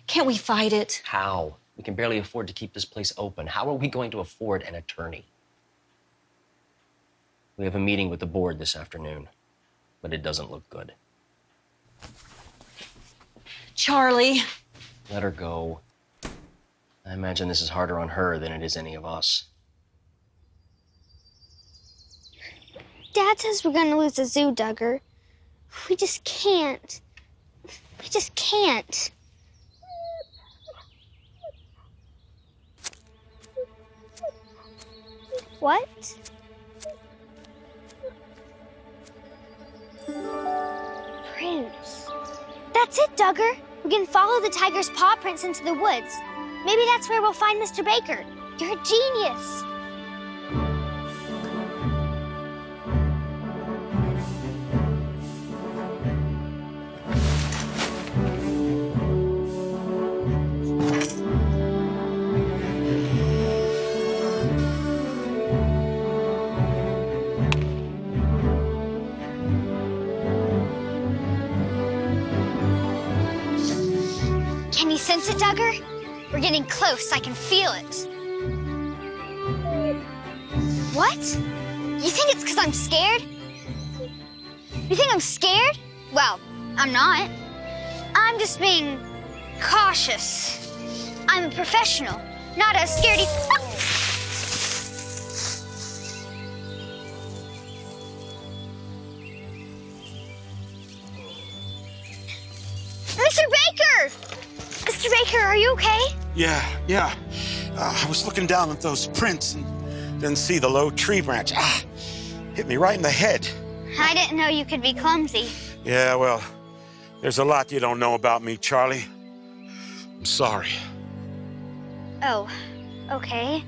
Can't we fight it? How? We can barely afford to keep this place open. How are we going to afford an attorney? We have a meeting with the board this afternoon, but it doesn't look good. Charlie. Let her go. I imagine this is harder on her than it is any of us. Dad says we're gonna lose the zoo, Duggar. We just can't. We just can't. What? Prints. That's it, Duggar. We can follow the tiger's paw prints into the woods. Maybe that's where we'll find Mr. Baker. You're a genius. Can you sense it, Duggar? We're getting close. I can feel it. What? You think it's because I'm scared? You think I'm scared? Well, I'm not. I'm just being cautious. I'm a professional, not a scaredy. Mr. Baker! Mr. Baker, are you okay? Yeah. I was looking down at those prints and didn't see the low tree branch. Hit me right in the head. I didn't know you could be clumsy. Yeah, well, there's a lot you don't know about me, Charlie. I'm sorry. Oh, okay.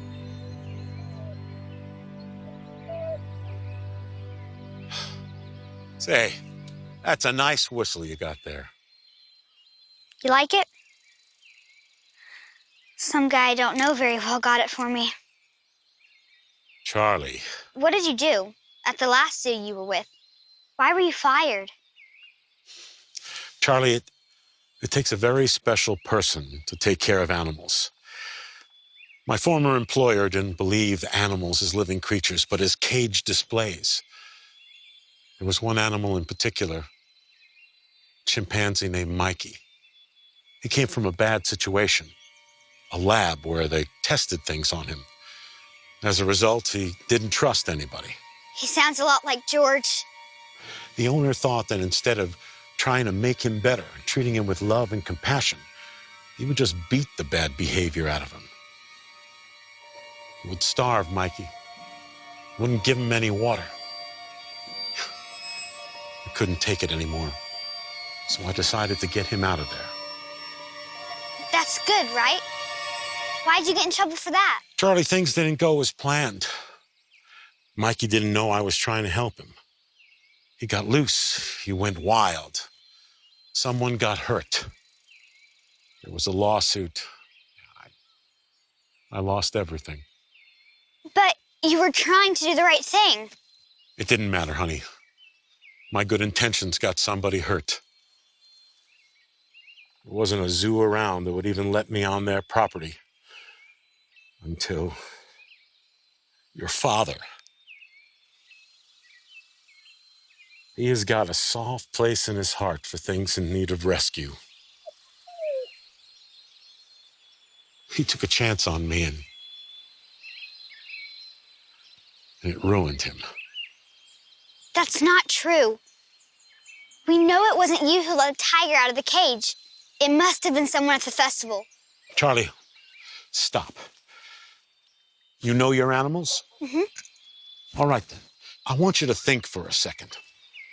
Say, that's a nice whistle you got there. You like it? Some guy I don't know very well got it for me. Charlie. What did you do at the last zoo you were with? Why were you fired? Charlie, it takes a very special person to take care of animals. My former employer didn't believe animals as living creatures, but as caged displays. There was one animal in particular, a chimpanzee named Mikey. He came from a bad situation, a lab where they tested things on him. As a result, he didn't trust anybody. He sounds a lot like George. The owner thought that instead of trying to make him better, treating him with love and compassion, he would just beat the bad behavior out of him. He would starve Mikey, wouldn't give him any water. I couldn't take it anymore, so I decided to get him out of there. That's good, right? Why'd you get in trouble for that? Charlie, things didn't go as planned. Mikey didn't know I was trying to help him. He got loose. He went wild. Someone got hurt. There was a lawsuit. I lost everything. But you were trying to do the right thing. It didn't matter, honey. My good intentions got somebody hurt. There wasn't a zoo around that would even let me on their property. Until your father. He has got a soft place in his heart for things in need of rescue. He took a chance on me and it ruined him. That's not true. We know it wasn't you who let the tiger out of the cage. It must have been someone at the festival. Charlie, stop. You know your animals? Mm-hmm. All right, then. I want you to think for a second.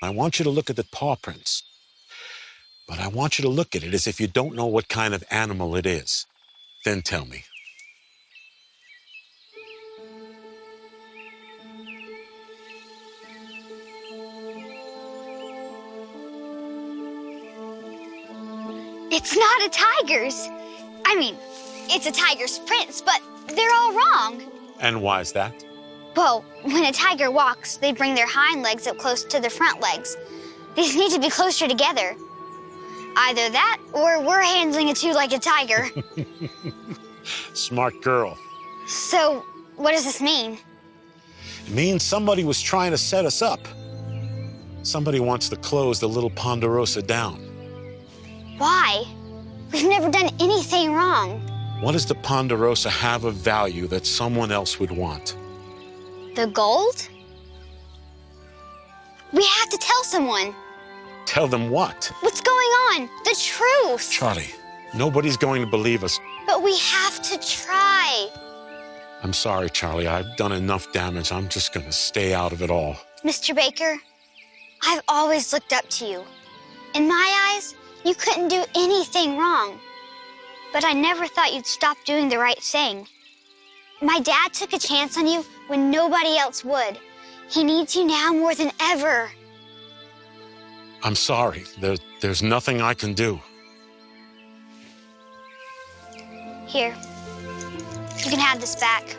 I want you to look at the paw prints. But I want you to look at it as if you don't know what kind of animal it is. Then tell me. It's not a tiger's. I mean, it's a tiger's prints, but they're all wrong. And why is that? Well, when a tiger walks, they bring their hind legs up close to their front legs. These need to be closer together. Either that, or we're handling a two-legged tiger. Smart girl. So, what does this mean? It means somebody was trying to set us up. Somebody wants to close the little Ponderosa down. Why? We've never done anything wrong. What does the Ponderosa have of value that someone else would want? The gold? We have to tell someone. Tell them what? What's going on? The truth. Charlie, nobody's going to believe us. But we have to try. I'm sorry, Charlie. I've done enough damage. I'm just going to stay out of it all. Mr. Baker, I've always looked up to you. In my eyes, you couldn't do anything wrong. But I never thought you'd stop doing the right thing. My dad took a chance on you when nobody else would. He needs you now more than ever. I'm sorry. There's nothing I can do. Here, you can have this back.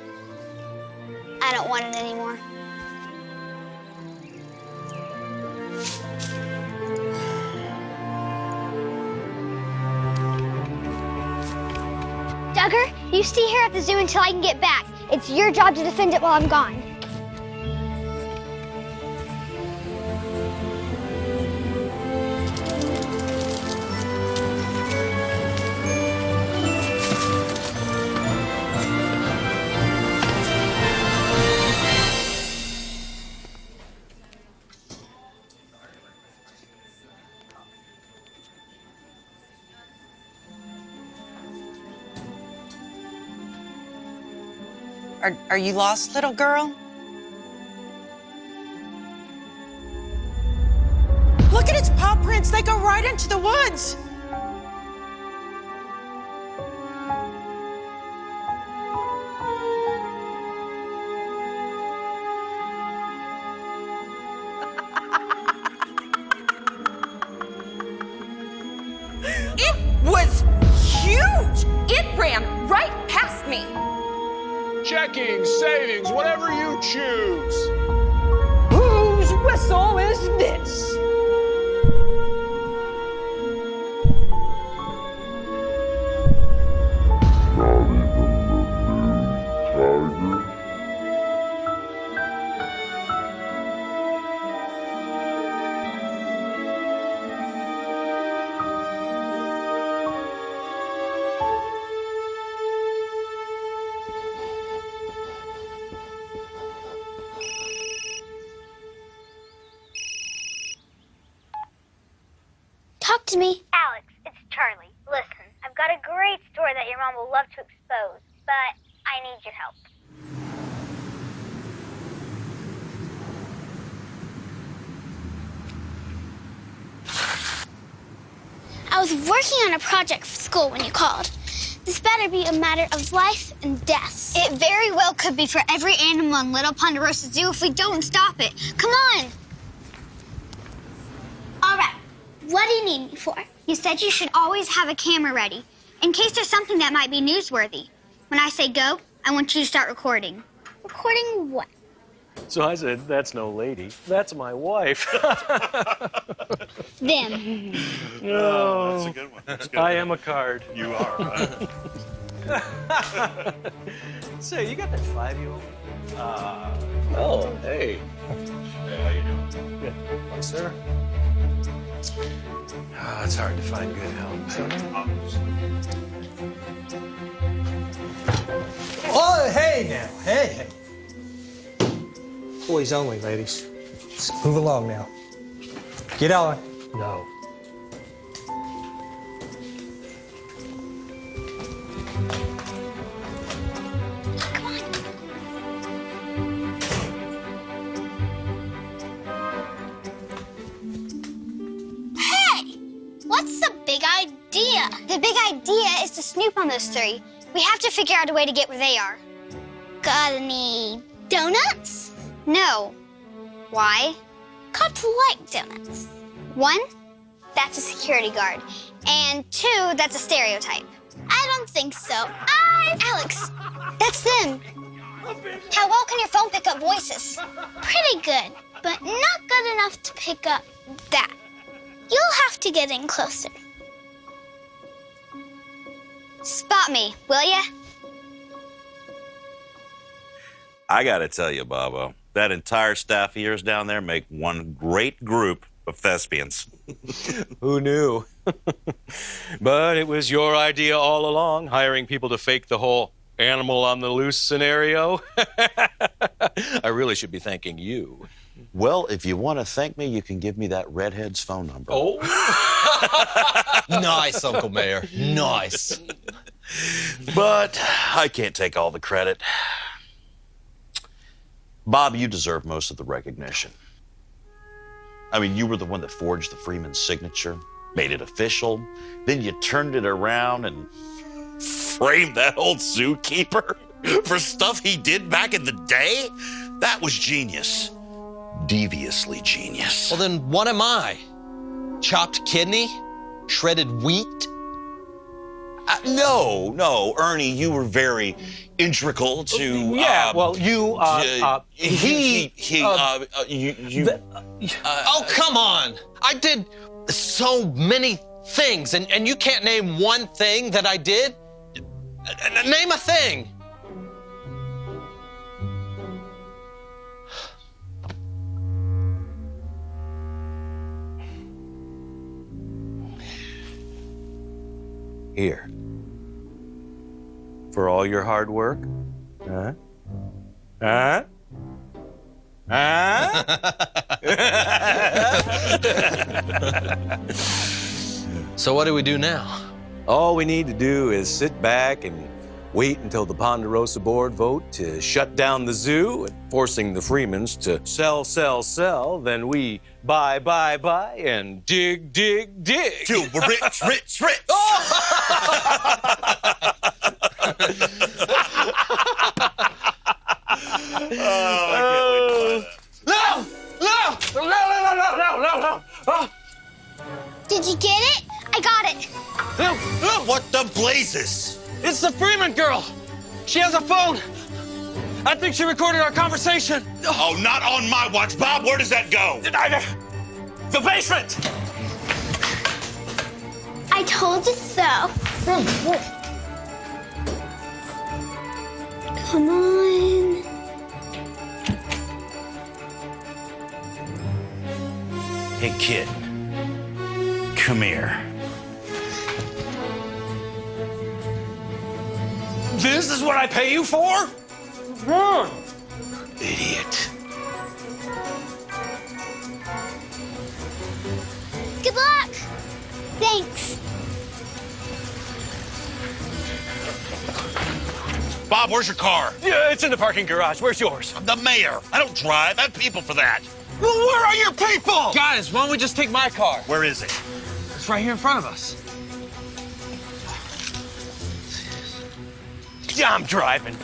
I don't want it anymore. Duggar, you stay here at the zoo until I can get back. It's your job to defend it while I'm gone. Are you lost, little girl? Look at its paw prints. They go right into the woods. It was huge! It ran right past me. Checking, savings, whatever you choose. Whose whistle is this? to me? Alex, it's Charlie. Listen, I've got a great story that your mom will love to expose, but I need your help. I was working on a project for school when you called. This better be a matter of life and death. It very well could be for every animal in Little Ponderosa Zoo if we don't stop it. Come on! All right, what do you need me for? You said you should always have a camera ready, in case there's something that might be newsworthy. When I say go, I want you to start recording. Recording what? So I said, that's no lady. That's my wife. Them. No. That's a good one. That's a good I one. am a card. You are. Say, you got that 5-year-old? Oh, hey. Hey, how you doing? Good. Yes, sir. Oh, it's hard to find good help. Oh, hey now. Hey. Boys only, ladies. Let's move along now. Get on. No. Hey! What's the big idea? The big idea is to snoop on those three. We have to figure out a way to get where they are. Got any donuts? No. Why? Cops like donuts. 1, that's a security guard. And 2, that's a stereotype. I don't think so. Alex, that's them. How well can your phone pick up voices? Pretty good, but not good enough to pick up that. You'll have to get in closer. Spot me, will ya? I gotta tell you, Bobo, that entire staff of yours down there make one great group of thespians. Who knew? But it was your idea all along, hiring people to fake the whole animal on the loose scenario. I really should be thanking you. Well, if you want to thank me, you can give me that redhead's phone number. Oh. Nice, Uncle Mayor. Nice. But I can't take all the credit. Bob, you deserve most of the recognition. I mean, you were the one that forged the Freeman signature, made it official, then you turned it around and framed that old zookeeper for stuff he did back in the day? That was genius. Deviously genius. Well, then what am I? Chopped kidney? Shredded wheat? No, Ernie, you were very integral to. Yeah, well, you. Oh, come on! I did so many things, and you can't name one thing that I did? Name a thing! Here. For all your hard work. Huh? Huh? Huh? So what do we do now? All we need to do is sit back and wait until the Ponderosa board vote to shut down the zoo, and forcing the Freemans to sell, then we buy, and dig. Till we're rich. No! Did you get it? I got it. What the blazes? It's the Freeman girl. She has a phone. I think she recorded our conversation. Oh, not on my watch. Bob, where does that go? The basement. I told you so. Come on. Hey, kid. Come here. This is what I pay you for? Idiot. Good luck. Bob, where's your car? Yeah, it's in the parking garage. Where's yours? I'm the mayor. I don't drive. I have people for that. Well, where are your people? Guys, why don't we just take my car? Where is it? It's right here in front of us. Yeah, I'm driving.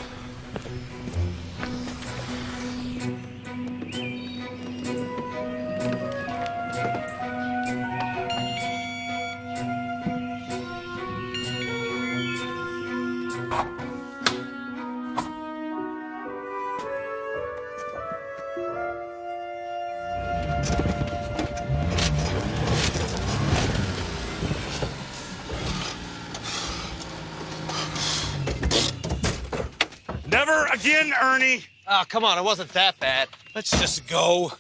Never again, Ernie. Oh, come on, it wasn't that bad. Let's just go.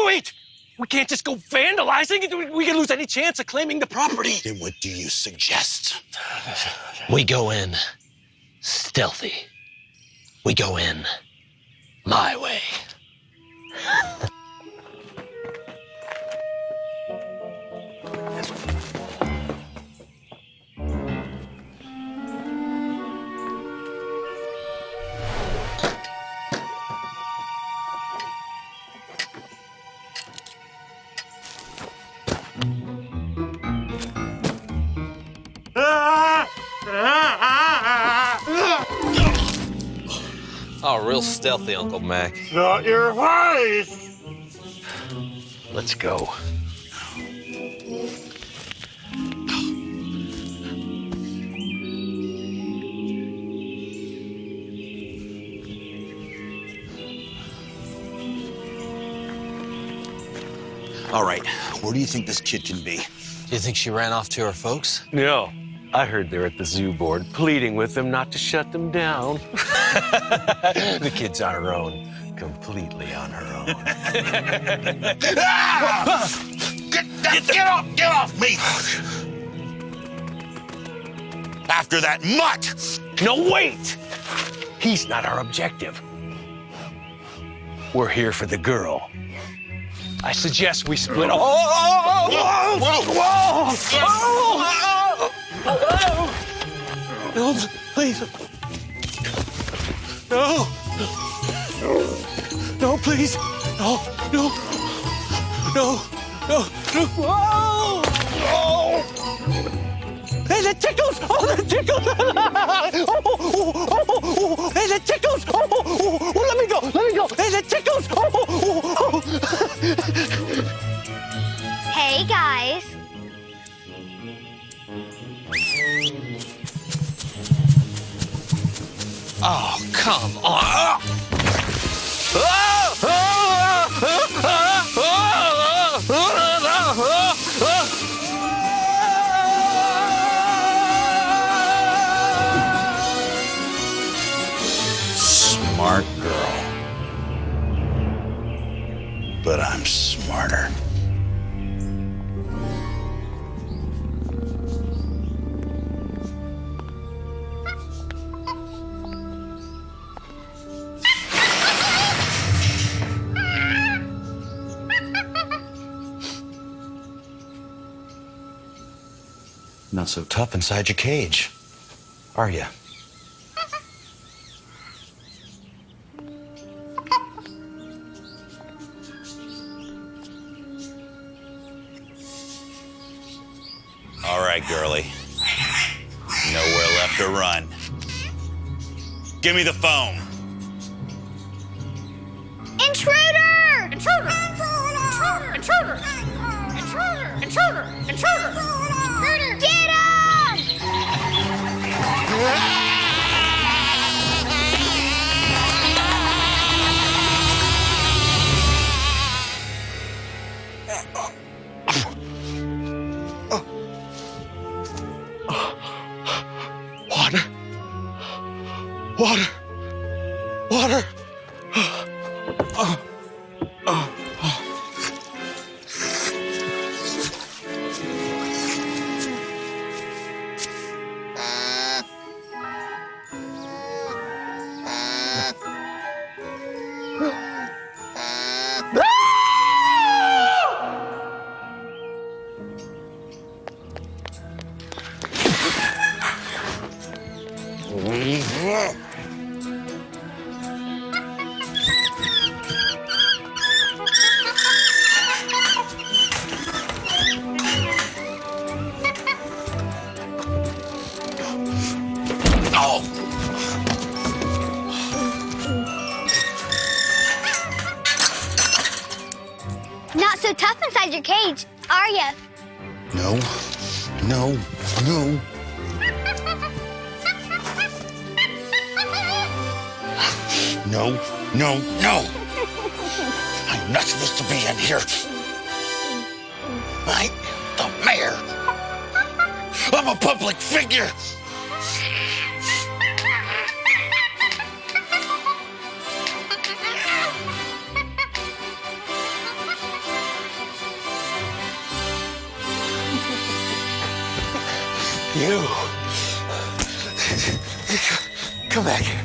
Wait! We can't just go vandalizing. We can lose any chance of claiming the property. Then what do you suggest? We go in stealthy. We go in my way. Oh, real stealthy, Uncle Mac. Not your face! Let's go. All right, where do you think this kid can be? Do you think she ran off to her folks? No, I heard they're at the zoo board pleading with them not to shut them down. The kid's on her own, completely on her own. Get off me! After that mutt! No, wait! He's not our objective. We're here for the girl. I suggest we split. No, please. No. No, please. No. Whoa! Hey, that tickles! Oh, that tickles! Hey, that tickles! Let me go! Hey, that tickles! Hey, guys. Oh, come on. Smart girl. But I'm smarter. Not so tough inside your cage, are you? All right, girlie. Nowhere left to run. Give me the phone. Intruder! Intruder! Intruder! Intruder! Intruder! Intruder! Intruder! Get him! Water! Not so tough inside your cage, are ya? No, no, no. No, no, no. I'm not supposed to be in here. I'm the mayor. I'm a public figure. You. Come back here.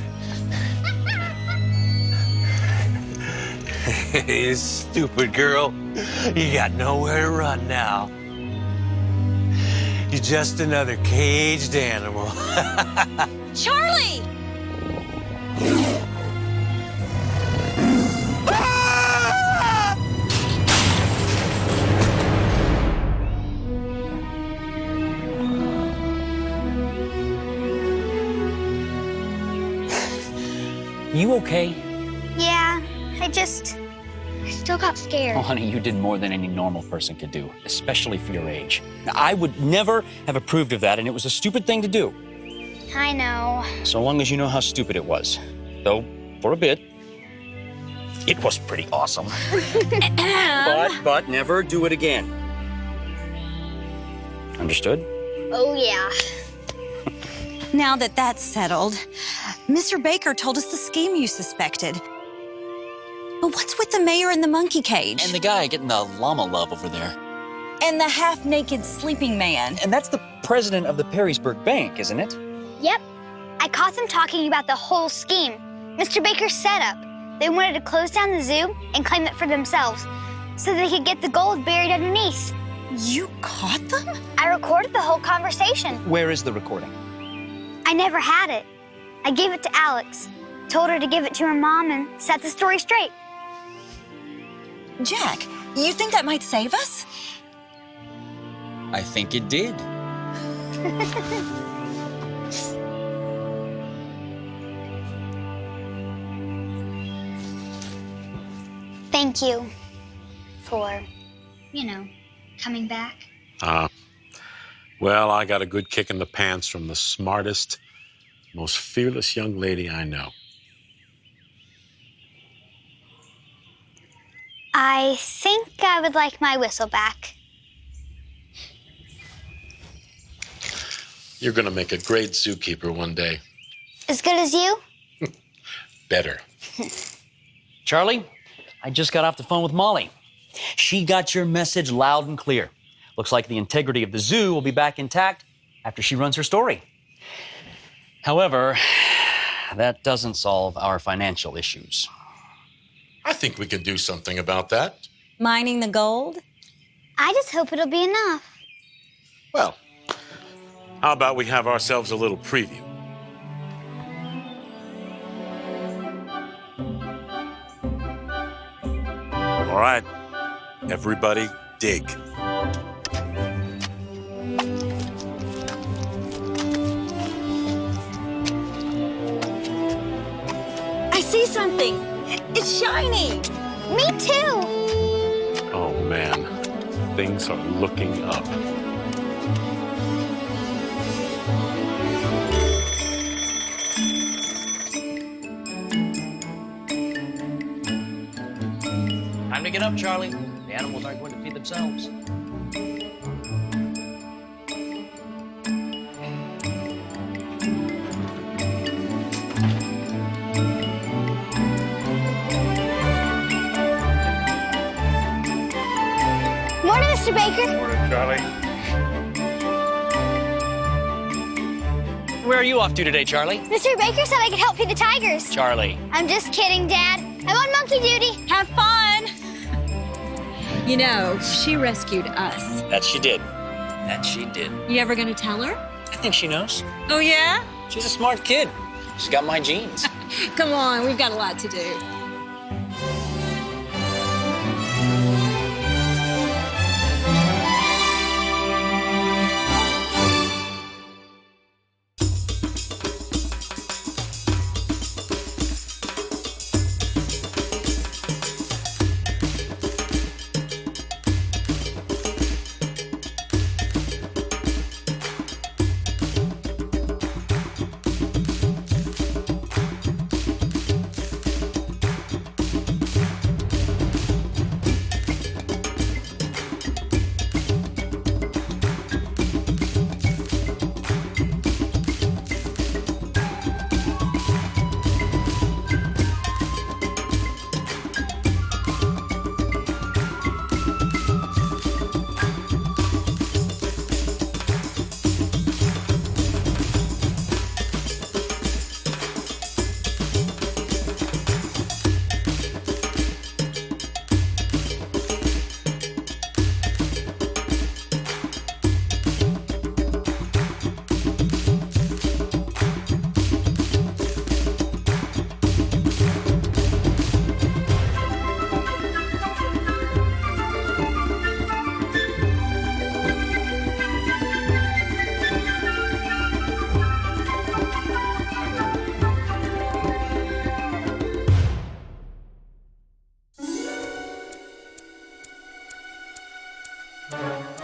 Hey, stupid girl. You got nowhere to run now. You're just another caged animal. Charlie! You okay? Yeah, I still got scared. Oh, honey, you did more than any normal person could do, especially for your age. Now, I would never have approved of that, and it was a stupid thing to do. I know. So long as you know how stupid it was. Though, for a bit, it was pretty awesome. but never do it again. Understood? Oh, yeah. Now that that's settled, Mr. Baker told us the scheme you suspected. But what's with the mayor in the monkey cage? And the guy getting the llama love over there. And the half-naked sleeping man. And that's the president of the Perrysburg Bank, isn't it? Yep. I caught them talking about the whole scheme. Mr. Baker's setup. They wanted to close down the zoo and claim it for themselves so they could get the gold buried underneath. You caught them? I recorded the whole conversation. Where is the recording? I never had it. I gave it to Alex, told her to give it to her mom and set the story straight. Jack, you think that might save us? I think it did. Thank you for, coming back. Well, I got a good kick in the pants from the smartest, most fearless young lady I know. I think I would like my whistle back. You're gonna make a great zookeeper one day. As good as you? Better. Charlie, I just got off the phone with Molly. She got your message loud and clear. Looks like the integrity of the zoo will be back intact after she runs her story. However, that doesn't solve our financial issues. I think we can do something about that. Mining the gold? I just hope it'll be enough. Well, how about we have ourselves a little preview? All right, everybody dig. I see something. It's shiny. Me too. Oh man, things are looking up. Time to get up, Charlie. The animals aren't going to feed themselves. Morning, Mr. Baker. Morning, Charlie. Where are you off to today, Charlie? Mr. Baker said I could help feed the tigers. Charlie. I'm just kidding, Dad. I'm on monkey duty. Have fun! You know, she rescued us. That she did. That she did. You ever gonna tell her? I think she knows. Oh, yeah? She's a smart kid. She's got my genes. Come on, we've got a lot to do. Bye.